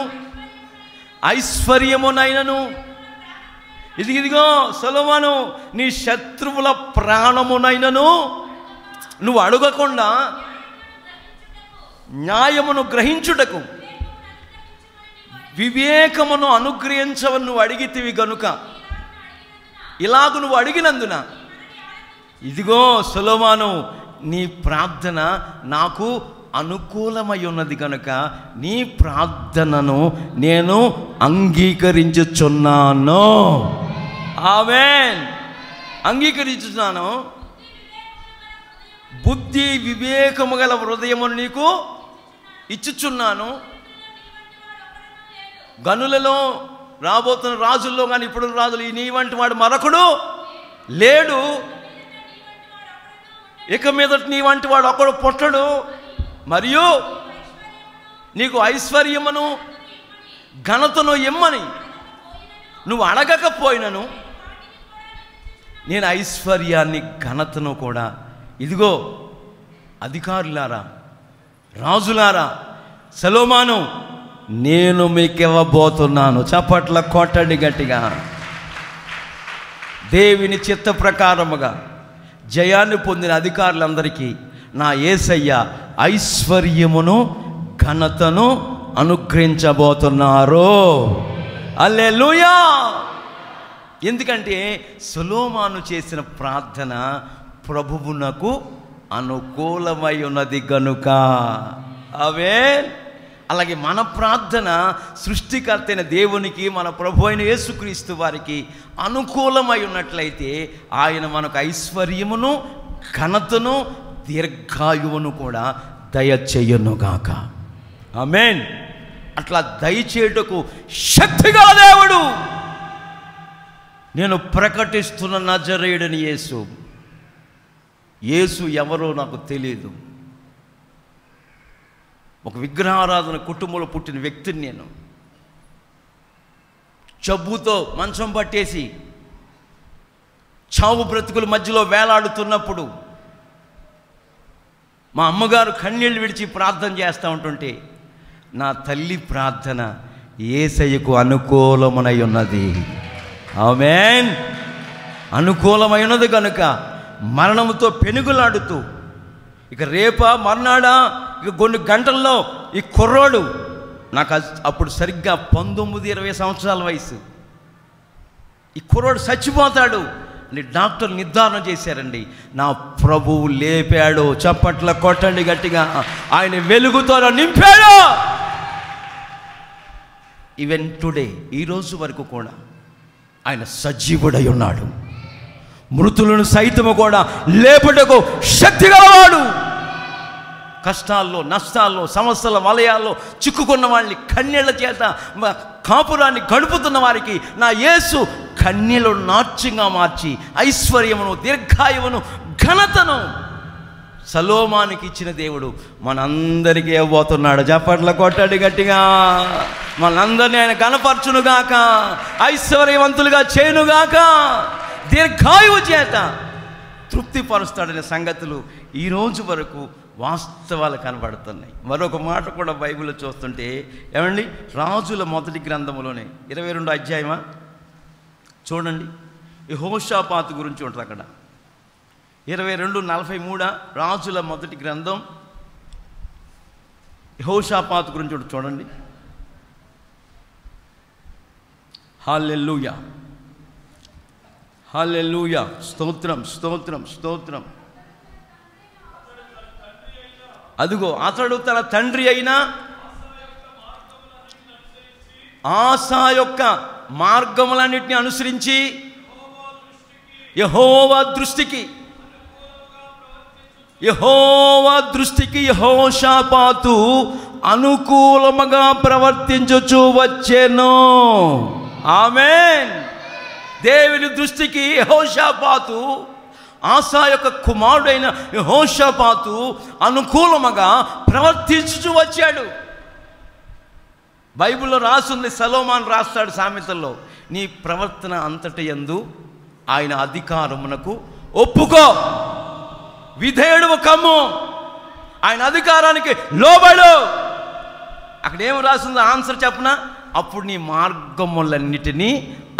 S1: ఐశ్వర్యమునైనను, ఇదిగో సొలొమోను, నీ శత్రువుల ప్రాణమునైనను నువ్వు అడగకుండా న్యాయమును గ్రహించుటకు వివేకమును అనుగ్రహించవని నువ్వు అడిగితివి గనుక, ఇలాగు నువ్వు అడిగినందున ఇదిగో సొలొమోను, నీ ప్రార్థన నాకు అనుకూలమై ఉన్నది కనుక నీ ప్రార్థనను నేను అంగీకరించుచున్నాను. ఆమేన్. అంగీకరించుచున్నాను. బుద్ధి వివేకము గల హృదయమును నీకు ఇచ్చుచున్నాను. గనులలో రాబోతున్న రాజుల్లో కానీ ఇప్పుడు రాజులు నీ వంటి వాడు మరొకడు లేడు. ఇక మీదట నీ వంటి వాడు ఒకడు పుట్టడు. మరియు నీకు ఐశ్వర్యమును ఘనతను ఇమ్మని నువ్వు అడగకపోయినను నేను ఐశ్వర్యాన్ని ఘనతను కూడా, ఇదిగో అధికారులారా, రాజులారా, సొలొమోను నేను మీకు ఇవ్వబోతున్నాను. చప్పట్ల కొట్టండి గట్టిగా. దేవుని చిత్త ప్రకారముగా జయాన్ని పొందిన అధికారులందరికీ నా యేసయ్య ఐశ్వర్యమును ఘనతను అనుగ్రహించబోతున్నారు. హల్లెలూయా. ఎందుకంటే సొలొమోను చేసిన ప్రార్థన ప్రభువునకు అనుకూలమై ఉన్నది గనుక. ఆమేన్. అలాగే మన ప్రార్థన సృష్టికర్త అయిన దేవునికి, మన ప్రభు అయిన యేసుక్రీస్తు వారికి అనుకూలమై ఉన్నట్లయితే ఆయన మనకు ఐశ్వర్యమును ఘనతను దీర్ఘాయువును కూడా దయచేయునుగాక. ఆమేన్. అట్లా దయచేయుటకు శక్తిగా దేవుడు, నేను ప్రకటిస్తున్న నజరేయుడని యేసు. యేసు ఎవరో నాకు తెలియదు. ఒక విగ్రహారాధన కుటుంబంలో పుట్టిన వ్యక్తిని నేను. జబ్బుతో మంచం పట్టేసి చావు బ్రతుకుల మధ్యలో వేలాడుతున్నప్పుడు మా అమ్మగారు కన్నీళ్ళు విడిచి ప్రార్థన చేస్తూ ఉంటుంటే నా తల్లి ప్రార్థన యేసయ్యకు అనుకూలమై ఉన్నది. ఆమేన్. అనుకూలమై ఉన్నది కనుక మరణముతో పెనుగులాడుతూ ఇక రేపా మర్నాడా ఇక కొన్ని గంటల్లో ఈ కుర్రోడు, నాకు అప్పుడు సరిగ్గా 19-20 సంవత్సరాల వయసు, ఈ కుర్రోడు చచ్చిపోతాడు అని డాక్టర్లు నిర్ధారణ చేశారండి. నా ప్రభువు లేపాడు. చప్పట్ల కొట్టండి గట్టిగా. ఆయన వెలుగుతో నింపాడు. ఈవెన్ టుడే, ఈరోజు వరకు కూడా ఆయన సజీవుడై ఉన్నాడు. మృతులను సైతము కూడా లేపుటకు శక్తి గలవాడు. కష్టాల్లో, నష్టాల్లో, సమస్యల వలయాల్లో చిక్కుకున్న వాళ్ళని కన్నీళ్ల చేత కాపురాన్ని గడుపుతున్న వారికి నా యేసు కన్నీళ్లు నాట్యంగా మార్చి ఐశ్వర్యమును దీర్ఘాయువును ఘనతను సొలొమోనుకి ఇచ్చిన దేవుడు మనందరికీ ఇవ్వబోతున్నాడు. చప్పట్ల కొట్టండి గట్టిగా. మనందరినీ ఆయన కనపరచునుగాక, ఐశ్వర్యవంతులుగా చేయునుగాక, దీర్ఘాయువు చేత తృప్తిపరుస్తాడనే సంగతులు ఈరోజు వరకు వాస్తవాలు కనబడుతున్నాయి. మరొక మాట కూడా బైబిల్లో చూస్తుంటే, ఏమండి, రాజుల మొదటి గ్రంథంలోనే 22వ అధ్యాయమా చూడండి, యెహోషాపాతు గురించి ఉంటుంది అక్కడ. 22:43 రాజుల మొదటి గ్రంథం యెహోషాపాతు గురించి ఉంటుంది చూడండి. హల్లెలూయా, హల్లెలూయా. స్తోత్రం, స్తోత్రం, స్తోత్రం. అదిగో అతడు తన తండ్రి అయిన ఆసా యొక్క మార్గములన్నిటిని అనుసరించి యెహోవా దృష్టికి యెహోషాపాతు అనుకూలముగా ప్రవర్తించుచు వచ్చెను. ఆమేన్. దేవుని దృష్టికి యెహోషాపాతు ఆసా యొక్క కుమారుడైన యెహోషాపాతు అనుకూలముగా ప్రవర్తించుచూ వచ్చాడు. బైబిల్లో రాసుంది, సొలొమోను రాస్తాడు సామెతల్లో, నీ ప్రవర్తన అంతటి యందు ఆయన అధికారమునకు ఒప్పుకో, విధేయుడు కమ్ము, ఆయన అధికారానికి లోబడు. అక్కడ ఏమి రాసిందో ఆన్సర్ చెప్పనా? అప్పుడు నీ మార్గములన్నిటినీ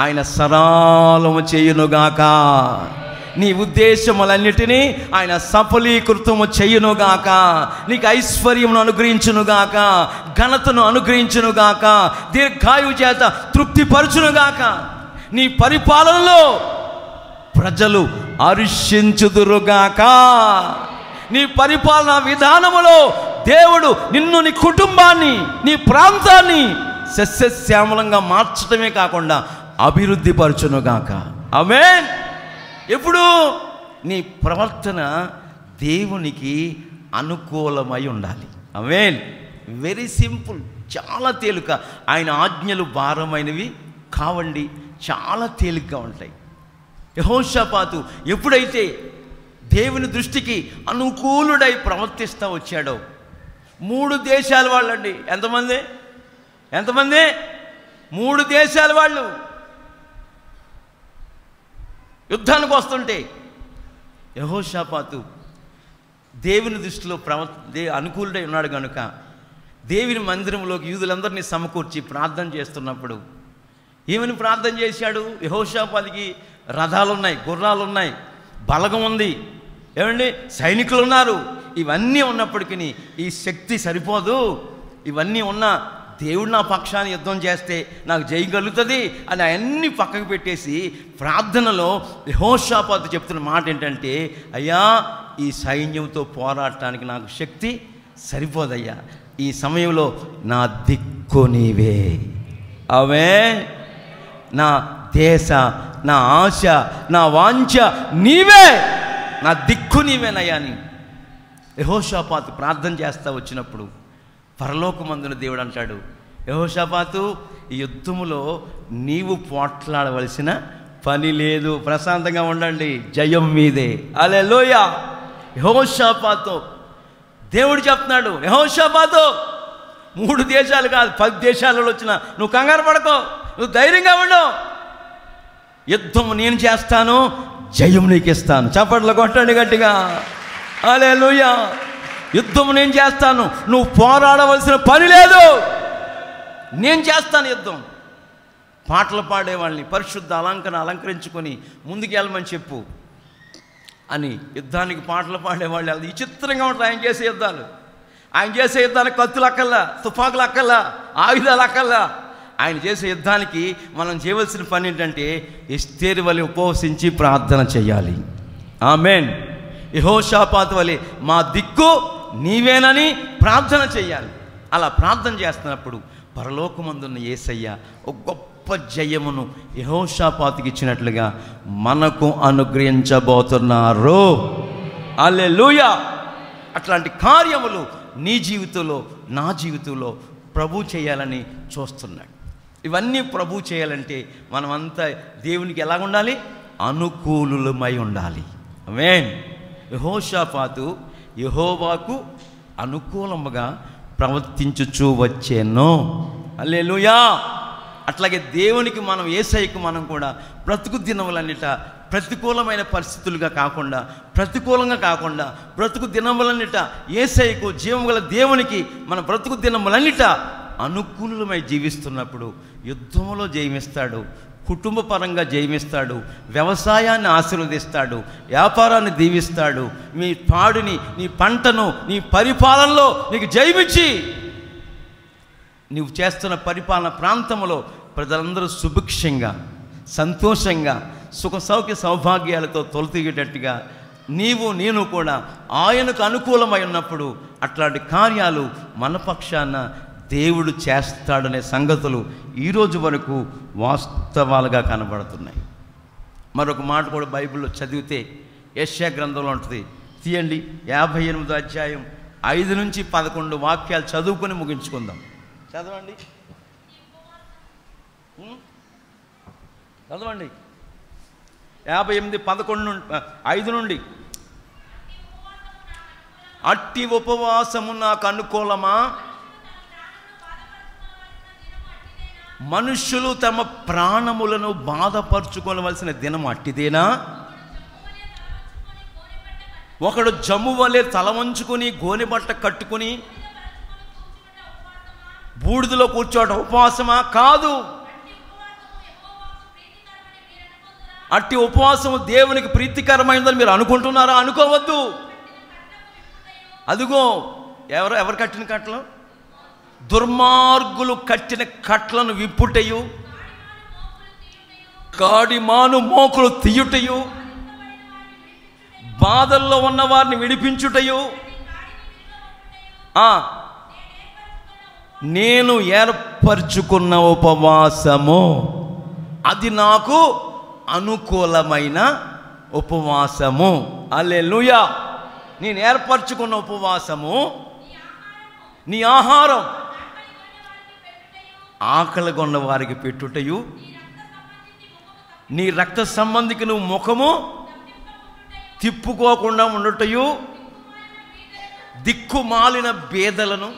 S1: ఆయన సరళము చేయునుగాక, నీ ఉద్దేశములన్నిటినీ ఆయన సఫలీకృతము చేయునుగాక, నీకు ఐశ్వర్యమును అనుగ్రహించునుగాక, ఘనతను అనుగ్రహించునుగాక, దీర్ఘాయువు చేత తృప్తిపరచునుగాక, నీ పరిపాలనలో ప్రజలు హర్షించుదురుగాక, నీ పరిపాలనా విధానములో దేవుడు నిన్ను, నీ కుటుంబాన్ని, నీ ప్రాంతాన్ని సస్యశ్యామలంగా మార్చడమే కాకుండా అభివృద్ధి పరచునుగాక. ఆమేన్. ఎప్పుడు నీ ప్రవర్తన దేవునికి అనుకూలమై ఉండాలి. ఆమేన్. వెరీ సింపుల్, చాలా తేలిక. ఆయన ఆజ్ఞలు భారమైనవి కావండి, చాలా తేలికగా ఉంటాయి. యెహోషాపాతు ఎప్పుడైతే దేవుని దృష్టికి అనుకూలుడై ప్రవర్తిస్తూ వచ్చాడో, 3 దేశాల వాళ్ళండి. ఎంతమంది? 3 దేశాల వాళ్ళు యుద్ధానికి వస్తుంటే యెహోషాపాతు దేవుని దృష్టిలో అనుకూలుడై ఉన్నాడు కనుక దేవుని మందిరంలోకి యూదులందరినీ సమకూర్చి ప్రార్థన చేస్తున్నప్పుడు ఏమని ప్రార్థన చేశాడు? యెహోషాపాతుకి రథాలున్నాయి, గుర్రాలున్నాయి, బలగం ఉంది, ఏమండి, సైనికులు ఉన్నారు. ఇవన్నీ ఉన్నప్పటికీ ఈ శక్తి సరిపోదు, ఇవన్నీ ఉన్న దేవుడు నా పక్షాన్ని యుద్ధం చేస్తే నాకు జయగలుగుతుంది అని అవన్నీ పక్కకు పెట్టేసి ప్రార్థనలో యెహోషాపాతు చెప్తున్న మాట ఏంటంటే, అయ్యా ఈ సైన్యంతో పోరాడటానికి నాకు శక్తి సరిపోదయ్యా, ఈ సమయంలో నా దిక్కు నీవే. ఆమేన్. నా దేశ, నా ఆశ, నా వాంఛ నీవే, నా దిక్కు నీవేనయ్యా అని యెహోషాపాతు ప్రార్థన చేస్తూ వచ్చినప్పుడు పరలోకమందున దేవుడు అంటాడు, యెహోషాపాతు ఈ యుద్ధములో నీవు పోట్లాడవలసిన పని లేదు, ప్రశాంతంగా ఉండండి, జయం మీదే. హల్లెలూయా. యెహోషాపాతు దేవుడు చెప్తున్నాడు, యెహోషాపాతు 3 దేశాలు కాదు 10 దేశాలలో వచ్చిన నువ్వు కంగారు పడకో, నువ్వు ధైర్యంగా ఉండు, యుద్ధము నేను చేస్తాను, జయం నీకు ఇస్తాను. చప్పట్లు కొట్టండి గట్టిగా. హల్లెలూయా. యుద్ధం నేను చేస్తాను, నువ్వు పోరాడవలసిన పని లేదు, నేను చేస్తాను యుద్ధం. పాటలు పాడేవాళ్ళని పరిశుద్ధ అలంకరించుకొని ముందుకు వెళ్ళమని చెప్పు అని యుద్ధానికి పాటలు పాడేవాళ్ళు అది విచిత్రంగా ఉంటారు. ఆయన చేసే యుద్ధానికి కత్తులు అక్కల్లా, తుపాకులు అక్కల్లా, ఆయుధాలు అక్కల్లా. ఆయన చేసే యుద్ధానికి మనం చేయవలసిన పని ఏంటంటే ఎస్తేరు వలె ఉపవసించి ప్రార్థన చేయాలి. ఆమేన్. యెహోషాపాతు వలె మా దిక్కు నీవేనని ప్రార్థన చేయాలి. అలా ప్రార్థన చేస్తున్నప్పుడు పరలోకమందున్న యేసయ్య ఒక గొప్ప జయమును యెహోషాపాతుకి ఇచ్చినట్లుగా మనకు అనుగ్రహించబోతున్నారు. హల్లెలూయా. అట్లాంటి కార్యములు నీ జీవితంలో, నా జీవితంలో ప్రభు చేయాలని చూస్తున్నాడు. ఇవన్నీ ప్రభు చేయాలంటే మనమంతా దేవునికి ఎలా ఉండాలి? అనుకూలులమై ఉండాలి. ఆమేన్. యెహోషాపాతు యెహోవాకు అనుకూలముగా ప్రవర్తించుచూ వచ్చేను. హల్లెలూయా. అట్లాగే దేవునికి మనం, యేసయ్యకు మనం కూడా బ్రతుకు దినములన్నిట ప్రతికూలమైన పరిస్థితులుగా కాకుండా, ప్రతికూలంగా కాకుండా బ్రతుకు దినములన్నిట యేసయ్యకు, జీవముగల దేవునికి మన బ్రతుకు దినములన్నిట అనుకూలమై జీవిస్తున్నప్పుడు యుద్ధములో జయమిస్తాడు, కుటుంబ పరంగా జయమిస్తాడు, వ్యవసాయాన్ని ఆశీర్వదిస్తాడు, వ్యాపారాన్ని దీవిస్తాడు, మీ పాడిని, నీ పంటను, నీ పరిపాలనలో నీకు జయమిచ్చి నీవు చేస్తున్న పరిపాలన ప్రాంతంలో ప్రజలందరూ సుభిక్షంగా, సంతోషంగా, సుఖ సౌఖ్య సౌభాగ్యాలతో తొలతీగేటట్టుగా నీవు, నేను కూడా ఆయనకు అనుకూలమై ఉన్నప్పుడు అట్లాంటి కార్యాలు మన పక్షాన దేవుడు చేస్తాడనే సంగతులు ఈరోజు వరకు వాస్తవాలుగా కనబడుతున్నాయి. మరొక మాట కూడా బైబిల్లో చదివితే యెషయా గ్రంథంలో ఉంటుంది. తీయండి, 58వ అధ్యాయం 5 నుంచి 11 వాక్యాలు చదువుకొని ముగించుకుందాం. చదవండి, చదవండి. 58:5 నుండి. అట్టి ఉపవాసము నాకు అనుకూలమా? మనుష్యులు తమ ప్రాణములను బాధపరుచుకోవలసిన దినం అట్టిదేనా? ఒకడు జమ్ము వలె తల వంచుకొని గోనెబట్ట కట్టుకుని బూడిదలో కూర్చోవడం ఉపవాసమా? కాదు. అట్టి ఉపవాసము దేవునికి ప్రీతికరమైనదని మీరు అనుకుంటున్నారా? అనుకోవద్దు. అదిగో ఎవరు కట్టిన కట్టలు? దుర్మార్గులు కట్టిన కట్లను విప్పుటయు, కాడిమాను మోకులు తీయుటయు, బాధల్లో ఉన్న వారిని విడిపించుటయు, నేను ఏర్పరచుకున్న ఉపవాసము అది నాకు అనుకూలమైన ఉపవాసము. హల్లెలూయా. నేను ఏర్పరచుకున్న ఉపవాసము నీ ఆహారం ఆకలిగొన్న వారికి పెట్టుటయు, నీ రక్త సంబంధికి నువ్వు ముఖము తిప్పుకోకుండా ఉండటయు, దిక్కుమాలిన బేదలను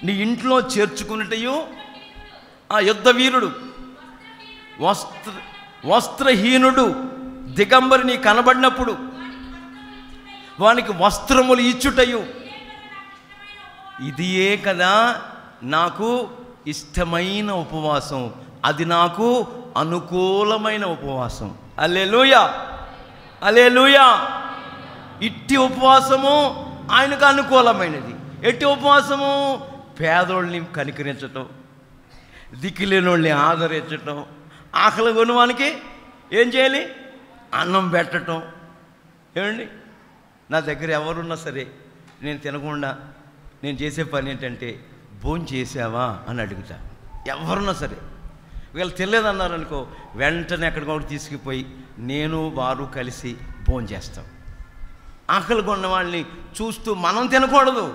S1: నీ ఇంట్లో చేర్చుకున్నటయు. ఆ యుద్ధ వీరుడు వస్త్రహీనుడు దిగంబరి నీ కనబడినప్పుడు వానికి వస్త్రములు ఇచ్చుటయు. ఇదియే కదా నాకు ఇష్టమైన ఉపవాసం, అది నాకు అనుకూలమైన ఉపవాసం. హల్లెలూయా, హల్లెలూయా. ఇట్టి ఉపవాసము ఆయనకు అనుకూలమైనది. ఎట్టి ఉపవాసము? పేదోళ్ళని కనికరించటం, దిక్కులేనోళ్ళని ఆదరించటం, ఆకలి కొనువానికి ఏం చేయాలి? అన్నం పెట్టటం. ఏమండి, నా దగ్గర ఎవరున్నా సరే నేను తినకుండా నేను చేసే పని ఏంటంటే భోజనం చేసావా అని అడుగుతా. ఎవరున్నా సరే వీళ్ళు తెలియదన్నారనుకో, వెంటనే ఎక్కడికొకటి తీసుకుపోయి నేను వారు కలిసి భోజనం చేస్తాం. ఆకలి కొన్న వాళ్ళని చూస్తూ మనం తినకూడదు.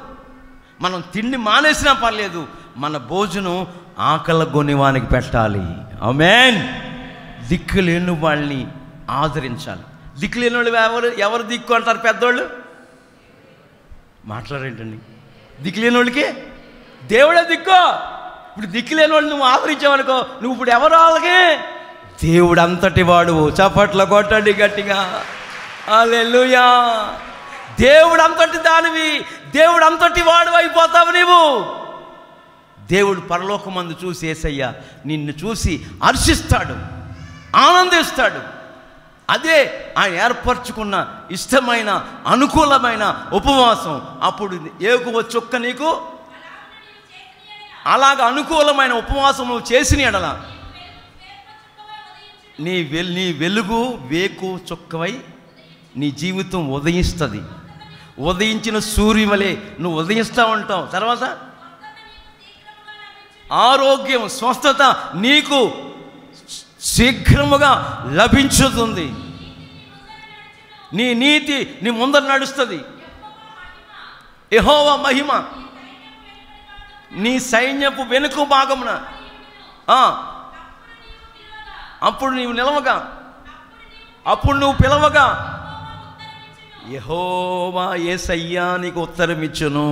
S1: మనం తిండి మానేసినా పర్లేదు, మన భోజనం ఆకలి కొనేవానికి పెట్టాలి. ఆమేన్. దిక్కులేని వాళ్ళని ఆదరించాలి. దిక్కులేని వాళ్ళు ఎవరు దిక్కు అంటారు? పెద్దోళ్ళు. మాట్లాడేంటండి? దిక్కులేని వాళ్ళకి దేవుడే దిక్కు. ఇప్పుడు దిక్కులేని వాళ్ళు నువ్వు ఆదరించావనుకో, నువ్వు ఇప్పుడు ఎవరు వాళ్ళకి? దేవుడు అంతటి వాడు. చప్పట్ల కొట్టండి గట్టిగా. హల్లెలూయా. దేవుడు అంతటి దానివి, దేవుడు అంతటి వాడు అయిపోతావు నీవు. దేవుడు పరలోకమందు చూసి యేసయ్య నిన్ను చూసి హర్షిస్తాడు, ఆనందిస్తాడు. అదే ఆయన ఏర్పరచుకున్న ఇష్టమైన అనుకూలమైన ఉపవాసం. అప్పుడు ఏకువ చుక్క నీకు అలాగ అనుకూలమైన ఉపవాసం నువ్వు చేసిన ఎడల నీ వెలుగు వేకు చుక్కవై నీ జీవితం ఉదయిస్తుంది. ఉదయించిన సూర్యుని వలె నువ్వు ఉదయిస్తూ ఉంటావు. తర్వాత ఆరోగ్యం, స్వస్థత నీకు శీఘ్రముగా లభించుతుంది. నీ నీతి నీ ముందర నడుస్తుంది. యెహోవా మహిమ నీ సైన్యపు వెనుక భాగమున. అప్పుడు నీవు నిలవగా, అప్పుడు నువ్వు పిలవగా యెహోవా యేసయ్యా నీకు ఉత్తరం ఇచ్చును.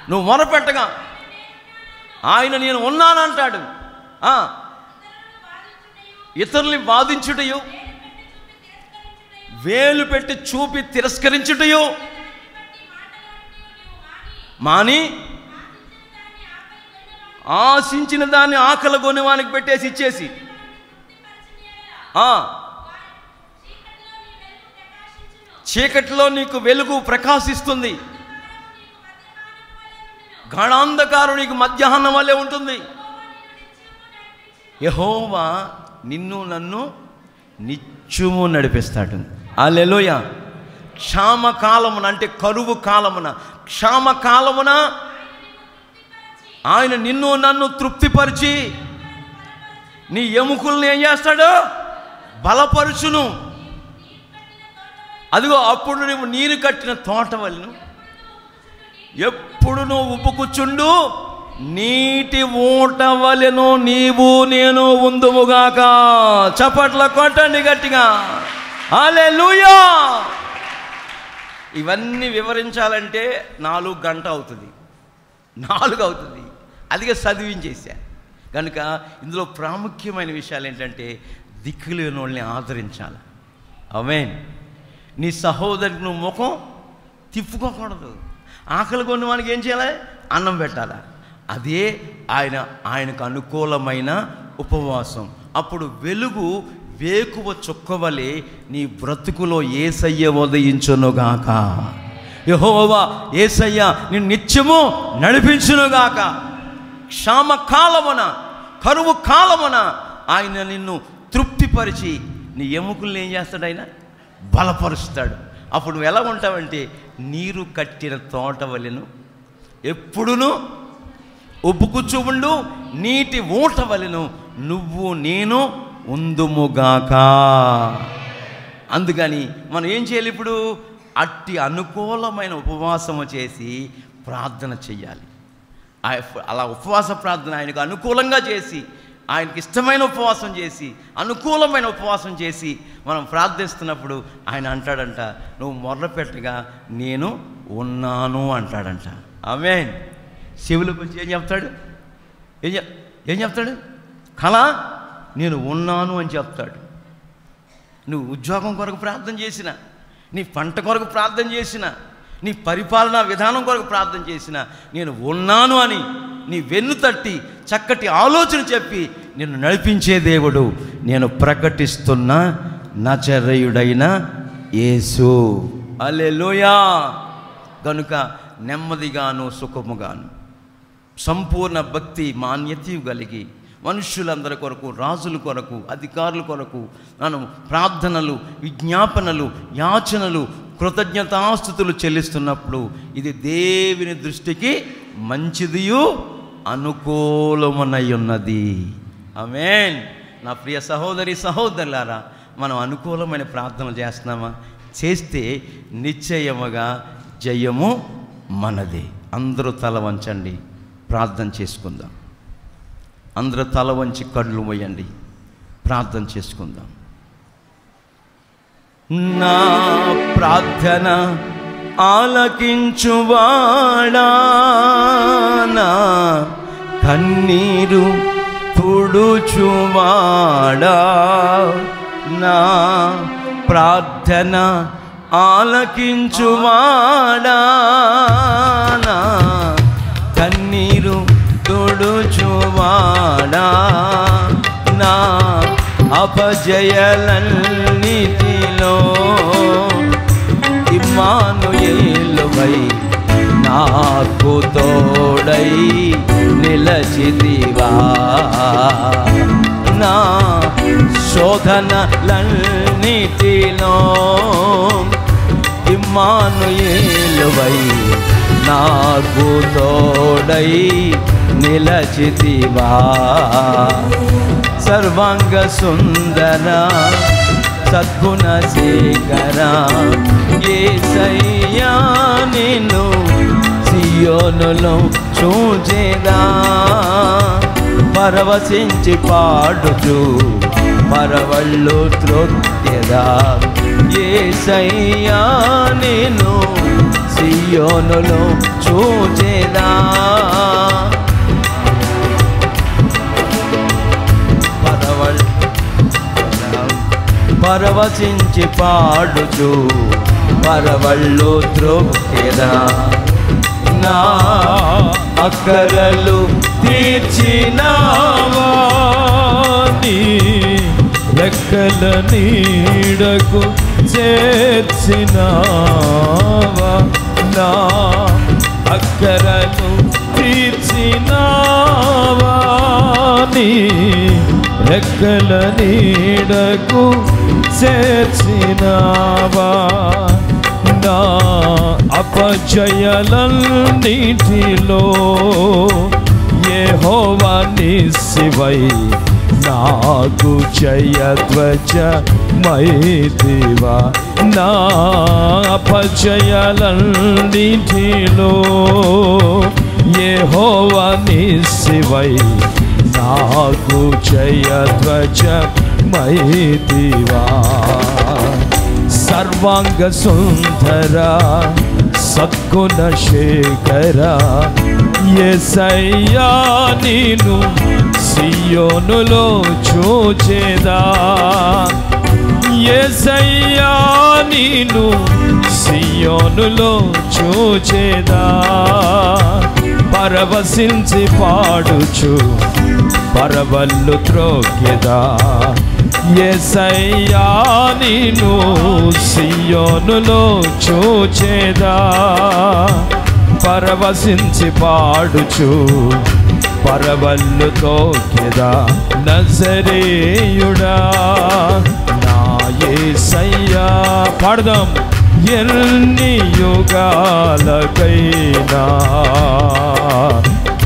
S1: నువ్వు మొరపెట్టగా ఆయన నేను ఉన్నానంటాడు. ఇతరుల్ని బాధించుటయు, వేలు పెట్టి చూపి తిరస్కరించుటయు మాని ఆశించిన దాన్ని ఆకలి కొనేవానికి పెట్టేసి ఇచ్చేసి చీకటిలో నీకు వెలుగు ప్రకాశిస్తుంది, గాఢాంధకారం నీకు మధ్యాహ్నం వల్లే ఉంటుంది. యెహోవా నిన్ను నన్ను నిత్యము నడిపిస్తాడు. హల్లెలూయా. క్షామకాలమున అంటే కరువు కాలమున, క్షామకాలమున ఆయన నిన్ను నన్ను తృప్తిపరిచి నీ ఎముకల్ని ఏం చేస్తాడు? బలపరుచును. అదిగో అప్పుడు నువ్వు నీరు కట్టిన తోట వలెను ఎప్పుడు నువ్వు ఉబ్బుకుచుండు నీటి ఊట వలెను నీవు నేను ఉందుముగాక. చప్పట్ల కొట్టండి గట్టిగా. హల్లెలూయా. ఇవన్నీ వివరించాలంటే 4 గంటలు అవుతుంది, 4 అవుతుంది. అదిగా చదివించేసా. కనుక ఇందులో ప్రాముఖ్యమైన విషయాలు ఏంటంటే దిక్కులేని వాళ్ళని ఆదరించాలి. ఆమేన్. నీ సహోదరికి నువ్వు ముఖం తిప్పుకోకూడదు. ఆకలి కొన్ని వానికి ఏం చేయాలి? అన్నం పెట్టాలి. అదే ఆయనకు అనుకూలమైన ఉపవాసం. అప్పుడు వెలుగు వేకువ చుక్కవలే నీ బ్రతుకులో యేసయ్య ఉదయించునుగాక. యెహోవా యేసయ్య నిన్ను నిత్యము నడిపించునుగాక. క్షామ కాలమున, కరువు కాలమున ఆయన నిన్ను తృప్తిపరిచి నీ ఎముకల్ని ఏం చేస్తాడు? ఆయన బలపరుస్తాడు. అప్పుడు నువ్వు ఎలా ఉంటావంటే నీరు కట్టిన తోట వలెను ఎప్పుడును ఉబ్బుకుచ్చు ఉండు, నీటి ఊట వలెను నువ్వు నేను ఉందుముగాక. అందుకని మనం ఏం చేయాలి? ఇప్పుడు అట్టి అనుకూలమైన ఉపవాసము చేసి ప్రార్థన చెయ్యాలి. అలా ఉపవాస ప్రార్థన ఆయనకు అనుకూలంగా చేసి, ఆయనకి ఇష్టమైన ఉపవాసం చేసి, అనుకూలమైన ఉపవాసం చేసి మనం ప్రార్థిస్తున్నప్పుడు ఆయన అంటాడంట, నువ్వు మొర్రపెట్టగా నేను ఉన్నాను అంటాడంట. ఆమేన్. శివుల గురించి ఏం చెప్తాడు? ఏం చెప్తాడు? కళ నేను ఉన్నాను అని చెప్తాడు. నువ్వు ఉద్యోగం కొరకు ప్రార్థన చేసిన, నీ పంట కొరకు ప్రార్థన చేసిన, నీ పరిపాలనా విధానం కొరకు ప్రార్థన చేసిన, నేను ఉన్నాను అని నీ వెన్ను తట్టి చక్కటి ఆలోచన చెప్పి నిన్ను నడిపించే దేవుడు నేను ప్రకటిస్తున్న నజరేయుడైన యేసు. హల్లెలూయా. గనుక నెమ్మదిగాను సుఖముగాను సంపూర్ణ భక్తి మాన్యత కలిగి మనుష్యులందరి కొరకు, రాజుల కొరకు, అధికారుల కొరకు మనం ప్రార్థనలు, విజ్ఞాపనలు, యాచనలు, కృతజ్ఞతాస్తుతులు చెల్లిస్తున్నప్పుడు ఇది దేవుని దృష్టికి మంచిదియు అనుకూలమునై ఉన్నది. ఆమేన్. నా ప్రియ సహోదరి సహోదరులారా, మనం అనుకూలమైన ప్రార్థనలు చేస్తున్నామా? చేస్తే నిశ్చయముగా జయము మనదే. అందరూ తల వంచండి, ప్రార్థన చేసుకుందాం. అందరూ తల వంచి కళ్ళు మూయండి, ప్రార్థన చేసుకుందాం. నా ప్రార్థన ఆలకించువాడా, నా కన్నీరు తుడుచువాడా, నా ప్రార్థన ఆలకించువాడా, నా కన్నీరు తుడుచువాడా, నా అపజయాలన్నిటిలో ఇమ్మానుయేలువై నాకు తోడై నిలచితివా, నా శోధనలన్నిటిలో ఇమ్మానుయేలువై నాకు తోడై నిలచితివా. సర్వాంగ సుందర సద్గుణ శేఖర యేసయ్యా, నిన్ను సియోనులో చూచెదా, పరవశించి పాడుచు పరవళ్ళు త్రొక్కెదా. యేసయ్యా, నిన్ను సియోనులో చూచెదా, పరవశించి పాడుచు పరవళ్ళు త్రొక్కెదా. నా అక్కరలు తీర్చినావా, నీ రెక్కల నీడకు చేర్చినావా, నా అక్కరలు తీర్చినావా, నీ రెక్కల నీడకు చేర్చినావా. నా అపజయాలన్నిటిలో యెహోవా నిస్సివై నాకు జయధ్వజమైతివా. నా అపజయాలన్నిటిలో
S2: యెహోవా నిస్సివై నాకు జయధ్వజమైతివా. సర్వాంగ సుందర సద్గుణ శేఖర యేసయ్యా నీను సియోనులో చూచేదా. యేసయ్యా నీను సియోనులో చూచేదా. పరవశించి పాడుచు పరవళ్ళు త్రోకెదా. యేసయ్యా నీను సియోనులో చూచేదా. పరవశించి పాడుచు పరవళ్ళు తోకెదా. నజరేయుడా నా యేసయ్యా. పాడదాం. ఎన్ని యుగాలకైనా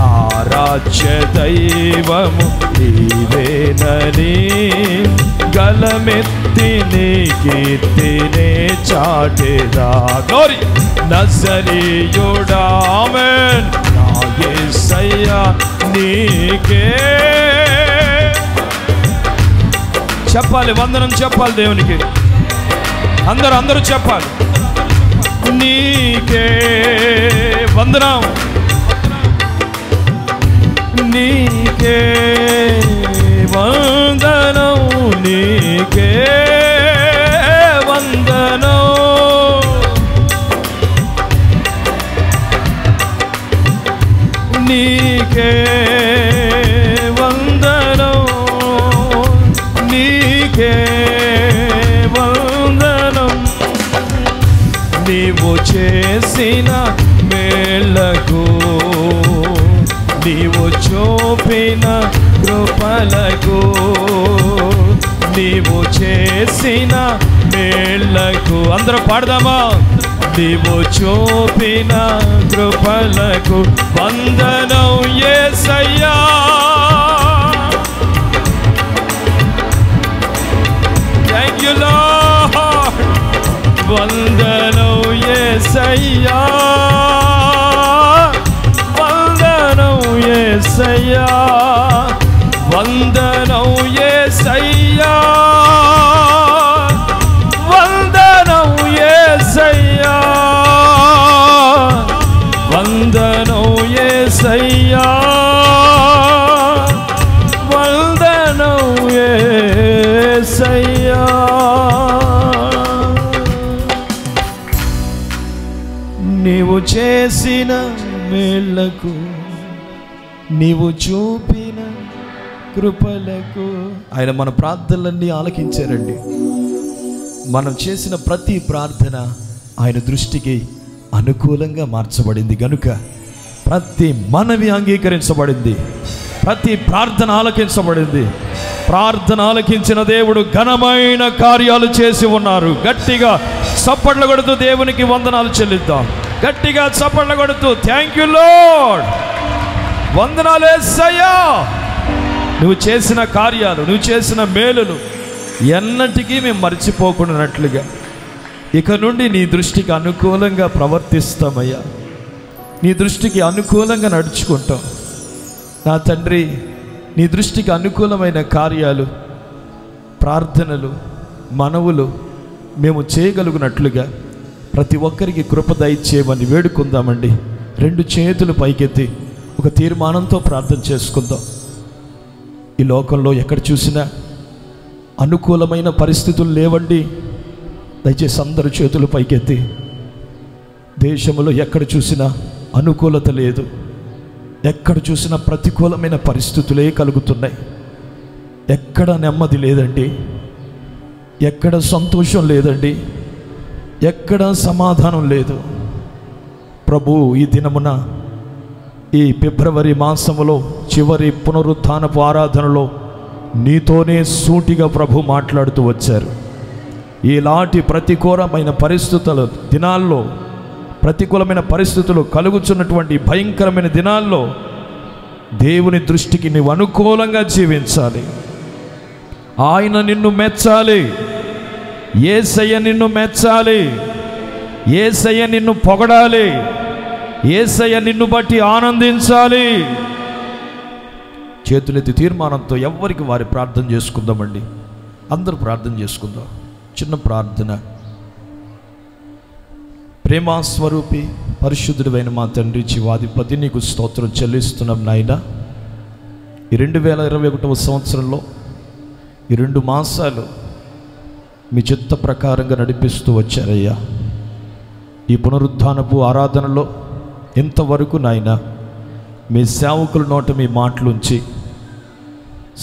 S2: ఆరాధ్య దైవము నీవేనని గలమెత్తి నీ కీర్తినే చాటెదా. గ్లోరీ. నజరేయుడా ఆమేన్. నా యేసయ్యా నీకే చెప్పాలి. వందనం చెప్పాలి దేవునికి. అందరూ చెప్పాలి. నీకే వందనం, నీకే వందనం, నీకే వందనం. నీకే వందనం, నీకే వందనం. నీవు చేసిన మేళ్ళకు, నీవు చూపిన కృపలకు, నీవు చేసిన మేళ్ళకు. అందరూ పాడదామా. నీవు చూపిన కృపలకు వందనం యేసయ్యా. Thank you lord. వందనం యేసయ్యా, వందనం యేసయ్యా, వందనం యేసయ్యా, వందనం యేసయ్యా, వందనం యేసయ్యా, వందనం యేసయ్యా. నీవు చేసిన మేళ్ళకు, నీవు చూపిన కృపలకు. ఆయన మన ప్రార్థనలన్నీ ఆలకించారండి. మనం చేసిన ప్రతి ప్రార్థన ఆయన దృష్టికి అనుకూలంగా మార్చబడింది గనుక ప్రతి మనవి అంగీకరించబడింది. ప్రతి ప్రార్థన ఆలకించబడింది. ప్రార్థన ఆలకించిన దేవుడు ఘనమైన కార్యాలు చేసి ఉన్నారు. గట్టిగా చప్పట్లు కొడుతూ దేవునికి వందనాలు చెల్లిద్దాం. గట్టిగా చప్పట్లు కొడుతూ థ్యాంక్ యూ లార్డ్. వందనాలు యేసయ్యా. నువ్వు చేసిన కార్యాలు, నువ్వు చేసిన మేలులు ఎన్నటికీ మేము మర్చిపోకున్నట్లుగా ఇక నుండి నీ దృష్టికి అనుకూలంగా ప్రవర్తిస్తామయ్యా. నీ దృష్టికి అనుకూలంగా నడుచుకుంటాం. నా తండ్రి, నీ దృష్టికి అనుకూలమైన కార్యాలు, ప్రార్థనలు, మనవులు మేము చేయగలుగునట్లుగా ప్రతి ఒక్కరికి కృప దయచేయమని వేడుకుందామండి. 2 చేతులు పైకెత్తి ఒక తీర్మానంతో ప్రార్థన చేసుకుందాం. ఈ లోకంలో ఎక్కడ చూసినా అనుకూలమైన పరిస్థితులు లేవండి. దయచేసి అందరూ చేతులు పైకెత్తి. దేశంలో ఎక్కడ చూసినా అనుకూలత లేదు. ఎక్కడ చూసినా ప్రతికూలమైన పరిస్థితులే కలుగుతున్నాయి. ఎక్కడ నెమ్మది లేదండి. ఎక్కడ సంతోషం లేదండి. ఎక్కడ సమాధానం లేదు. ప్రభు, ఈ దినమున ఈ ఫిబ్రవరి మాసములో చివరి పునరుత్థానపు ఆరాధనలో నీతోనే సూటిగా ప్రభు మాట్లాడుతూ వచ్చారు. ఇలాంటి ప్రతికూలమైన పరిస్థితుల దినాల్లో, ప్రతికూలమైన పరిస్థితులు కలుగుచున్నటువంటి భయంకరమైన దినాల్లో దేవుని దృష్టికి నీవు అనుకూలంగా జీవించాలి. ఆయన నిన్ను మెచ్చాలి. యేసయ్య నిన్ను మెచ్చాలి. యేసయ్య నిన్ను పొగడాలి. యేసయ్య నిన్ను బట్టి ఆనందించాలి. చేతులెత్తి తీర్మానంతో ఎవరికి వారి ప్రార్థన చేసుకుందామండి. అందరూ ప్రార్థన చేసుకుందాం. చిన్న ప్రార్థన. ప్రేమాస్వరూపి పరిశుద్ధుడైన మా తండ్రి జీవాధిపతి, నీకు స్తోత్రం చెల్లిస్తున్నాం నాయన. ఈ 2021వ సంవత్సరంలో ఈ 2 మాసాలు మీ చిత్త ప్రకారంగా నడిపిస్తూ వచ్చారయ్యా. ఈ పునరుద్ధానపు ఆరాధనలో ఇంతవరకు నాయన మీ సేవకుల నోట మీ మాటలుంచి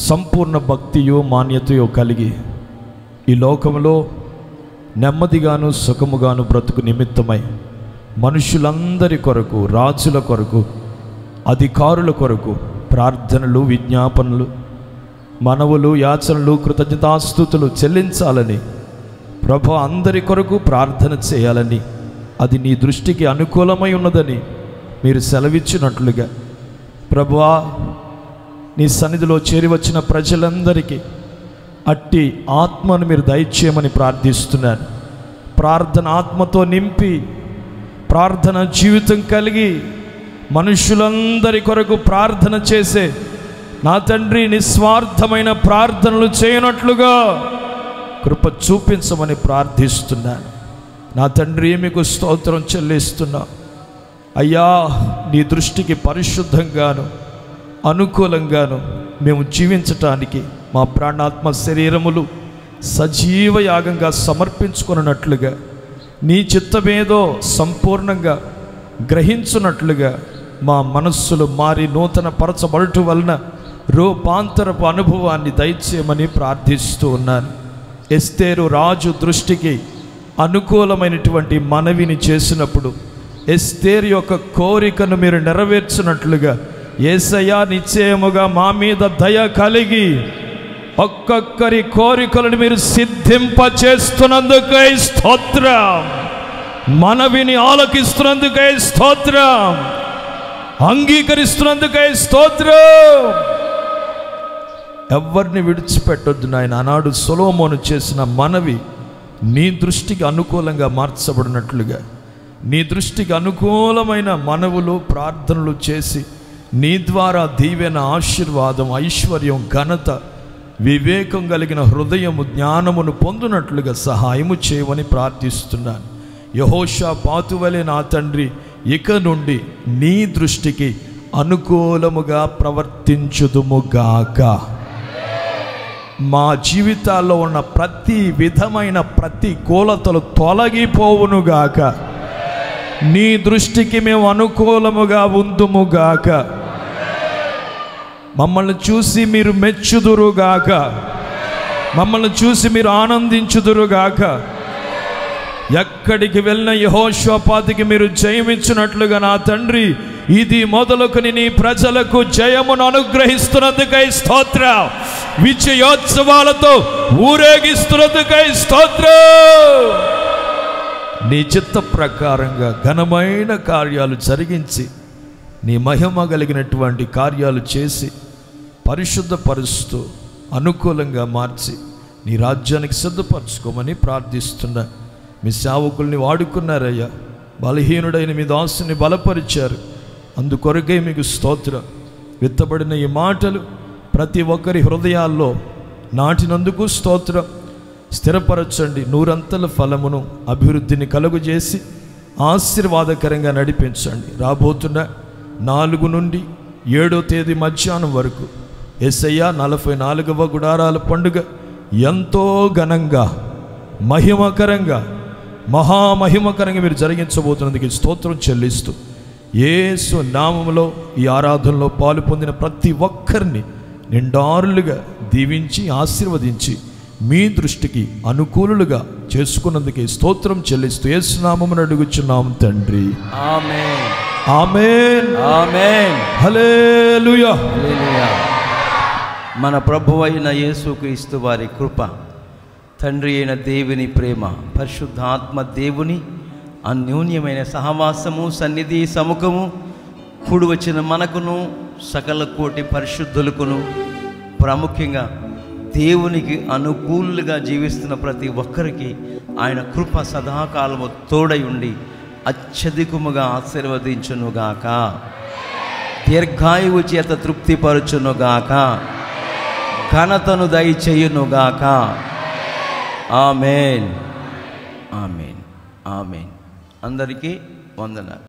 S2: సంపూర్ణ భక్తియో మాన్యతయో కలిగి ఈ లోకంలో నెమ్మదిగాను సుఖముగాను బ్రతుకు నిమిత్తమై మనుషులందరి కొరకు, రాజుల కొరకు, అధికారుల కొరకు ప్రార్థనలు, విజ్ఞాపనలు, మనవులు, యాచనలు, కృతజ్ఞతాస్తుతులు చెల్లించాలని ప్రభు అందరి కొరకు ప్రార్థన చేయాలని, అది నీ దృష్టికి అనుకూలమై ఉన్నదని మీరు సెలవిచ్చినట్లుగా ప్రభువా, నీ సన్నిధిలో చేరి వచ్చిన ప్రజలందరికీ అట్టి ఆత్మను మీరు దయచేయమని ప్రార్థిస్తున్నాను. ప్రార్థన ఆత్మతో నింపి ప్రార్థన జీవితం కలిగి మనుషులందరి కొరకు ప్రార్థన చేసే నా తండ్రి నిస్వార్థమైన ప్రార్థనలు చేయనట్లుగా కృప చూపించమని ప్రార్థిస్తున్నాను. నా తండ్రి మీకు స్తోత్రం చెల్లిస్తున్నా. అయ్యా, నీ దృష్టికి పరిశుద్ధంగాను అనుకూలంగాను మేము జీవించటానికి మా ప్రాణాత్మ శరీరములు సజీవ యాగంగా సమర్పించుకున్నట్లుగా, నీ చిత్తమేదో సంపూర్ణంగా గ్రహించున్నట్లుగా మా మనస్సులు మారి నూతన పరచబడటం వలన రూపాంతరపు అనుభవాన్ని దయచేయమని ప్రార్థిస్తూ ఉన్నాను. ఎస్తేరు రాజు దృష్టికి అనుకూలమైనటువంటి మనవిని చేసినప్పుడు ఎస్తేరు యొక్క కోరికను మీరు నెరవేర్చినట్లుగా యేసయ్యా నిశ్చయముగా మా మీద దయ కలిగి ఒక్కొక్కరి కోరికలను మీరు సిద్ధింపచేస్తున్నందుకై స్తోత్రం. మనవిని ఆలకిస్తున్నందుకై స్తోత్రం. అంగీకరిస్తున్నందుకై స్తోత్రం. ఎవరిని విడిచిపెట్టొద్దు నాయన. ఆనాడు సొలొమోను చేసిన మనవి నీ దృష్టికి అనుకూలంగా మార్చబడినట్లుగా, నీ దృష్టికి అనుకూలమైన మనవులు, ప్రార్థనలు చేసి నీ ద్వారా దీవెన, ఆశీర్వాదం, ఐశ్వర్యం, ఘనత, వివేకం కలిగిన హృదయము, జ్ఞానమును పొందునట్లుగా సహాయము చేయమని ప్రార్థిస్తున్నాను. యెహోషాపాతు వలె నా తండ్రి ఇక నుండి నీ దృష్టికి అనుకూలముగా ప్రవర్తించుదుముగాక. మా జీవితాల్లో ఉన్న ప్రతి విధమైన ప్రతికూలతలు తొలగిపోవునుగాక. నీ దృష్టికి మేము అనుకూలముగా ఉందుముగాక. మమ్మల్ని చూసి మీరు మెచ్చుదురుగాక. మమ్మల్ని చూసి మీరు ఆనందించుదురుగాక. ఎక్కడికి వెళ్ళిన యెహోషాపాతుకి మీరు జయమిచ్చినట్లుగా నా తండ్రి ఇది మొదలుకొని నీ ప్రజలకు జయమును అనుగ్రహిస్తున్నందుకై స్తోత్రం. విజయోత్సవాలతో ఊరేగిస్తున్నందుకై స్తోత్రం. నీ చిత్త ప్రకారంగా ఘనమైన కార్యాలు జరిగించి నీ మహిమ కలిగినటువంటి కార్యాలు చేసి పరిశుద్ధపరుస్తూ అనుకూలంగా మార్చి నీ రాజ్యానికి సిద్ధపరచుకోమని ప్రార్థిస్తున్నా. మీ సేవకుల్ని వాడుకున్నారయ్యా. బలహీనుడైన మీ దాసుని బలపరిచారు. అందుకొరకే మీకు స్తోత్రం. విత్తబడిన ఈ మాటలు ప్రతి ఒక్కరి హృదయాల్లో నాటినందుకు స్తోత్రం. స్థిరపరచండి. 100 ఫలమును, అభివృద్ధిని కలుగజేసి ఆశీర్వాదకరంగా నడిపించండి. రాబోతున్న 4 నుండి 7వ తేదీ మధ్యాహ్నం వరకు యేసయ్య 44వ గుడారాల పండుగ ఎంతో ఘనంగా, మహిమకరంగా, మహామహిమకరంగా మీరు జరిగించబోతున్నందుకు స్తోత్రం చెల్లిస్తూ యేసు నామములో ఈ ఆరాధనలో పాలు పొందిన ప్రతి ఒక్కరిని నిండారులుగా దీవించి ఆశీర్వదించి మీ దృష్టికి అనుకూలులుగా చేసుకున్నందుకే స్తోత్రం చెల్లిస్తూ యేసు నామమున అడుగుచున్నాము తండ్రి.
S1: ఆమేన్,
S2: ఆమేన్,
S1: ఆమేన్,
S2: హల్లెలూయా,
S1: హల్లెలూయా. మన ప్రభువైన యేసుక్రీస్తు వారి కృప, తండ్రి అయిన దేవుని ప్రేమ, పరిశుద్ధాత్మ దేవుని అన్యోన్యమైన సహవాసము, సన్నిధి, సముఖము కూడి వచ్చిన మనకును సకల కోటి పరిశుద్ధులకును, ప్రాముఖ్యంగా దేవునికి అనుకూలుగా జీవిస్తున్న ప్రతి ఒక్కరికి ఆయన కృప సదాకాలము తోడై ఉండి అత్యధికముగా ఆశీర్వదించునుగాక, దీర్ఘాయువు చేత తృప్తిపరచునుగాక, ఘనతను దయచేయునుగాక. ఆమేన్, ఆమేన్, ఆమేన్. అందరికీ వందనాలు.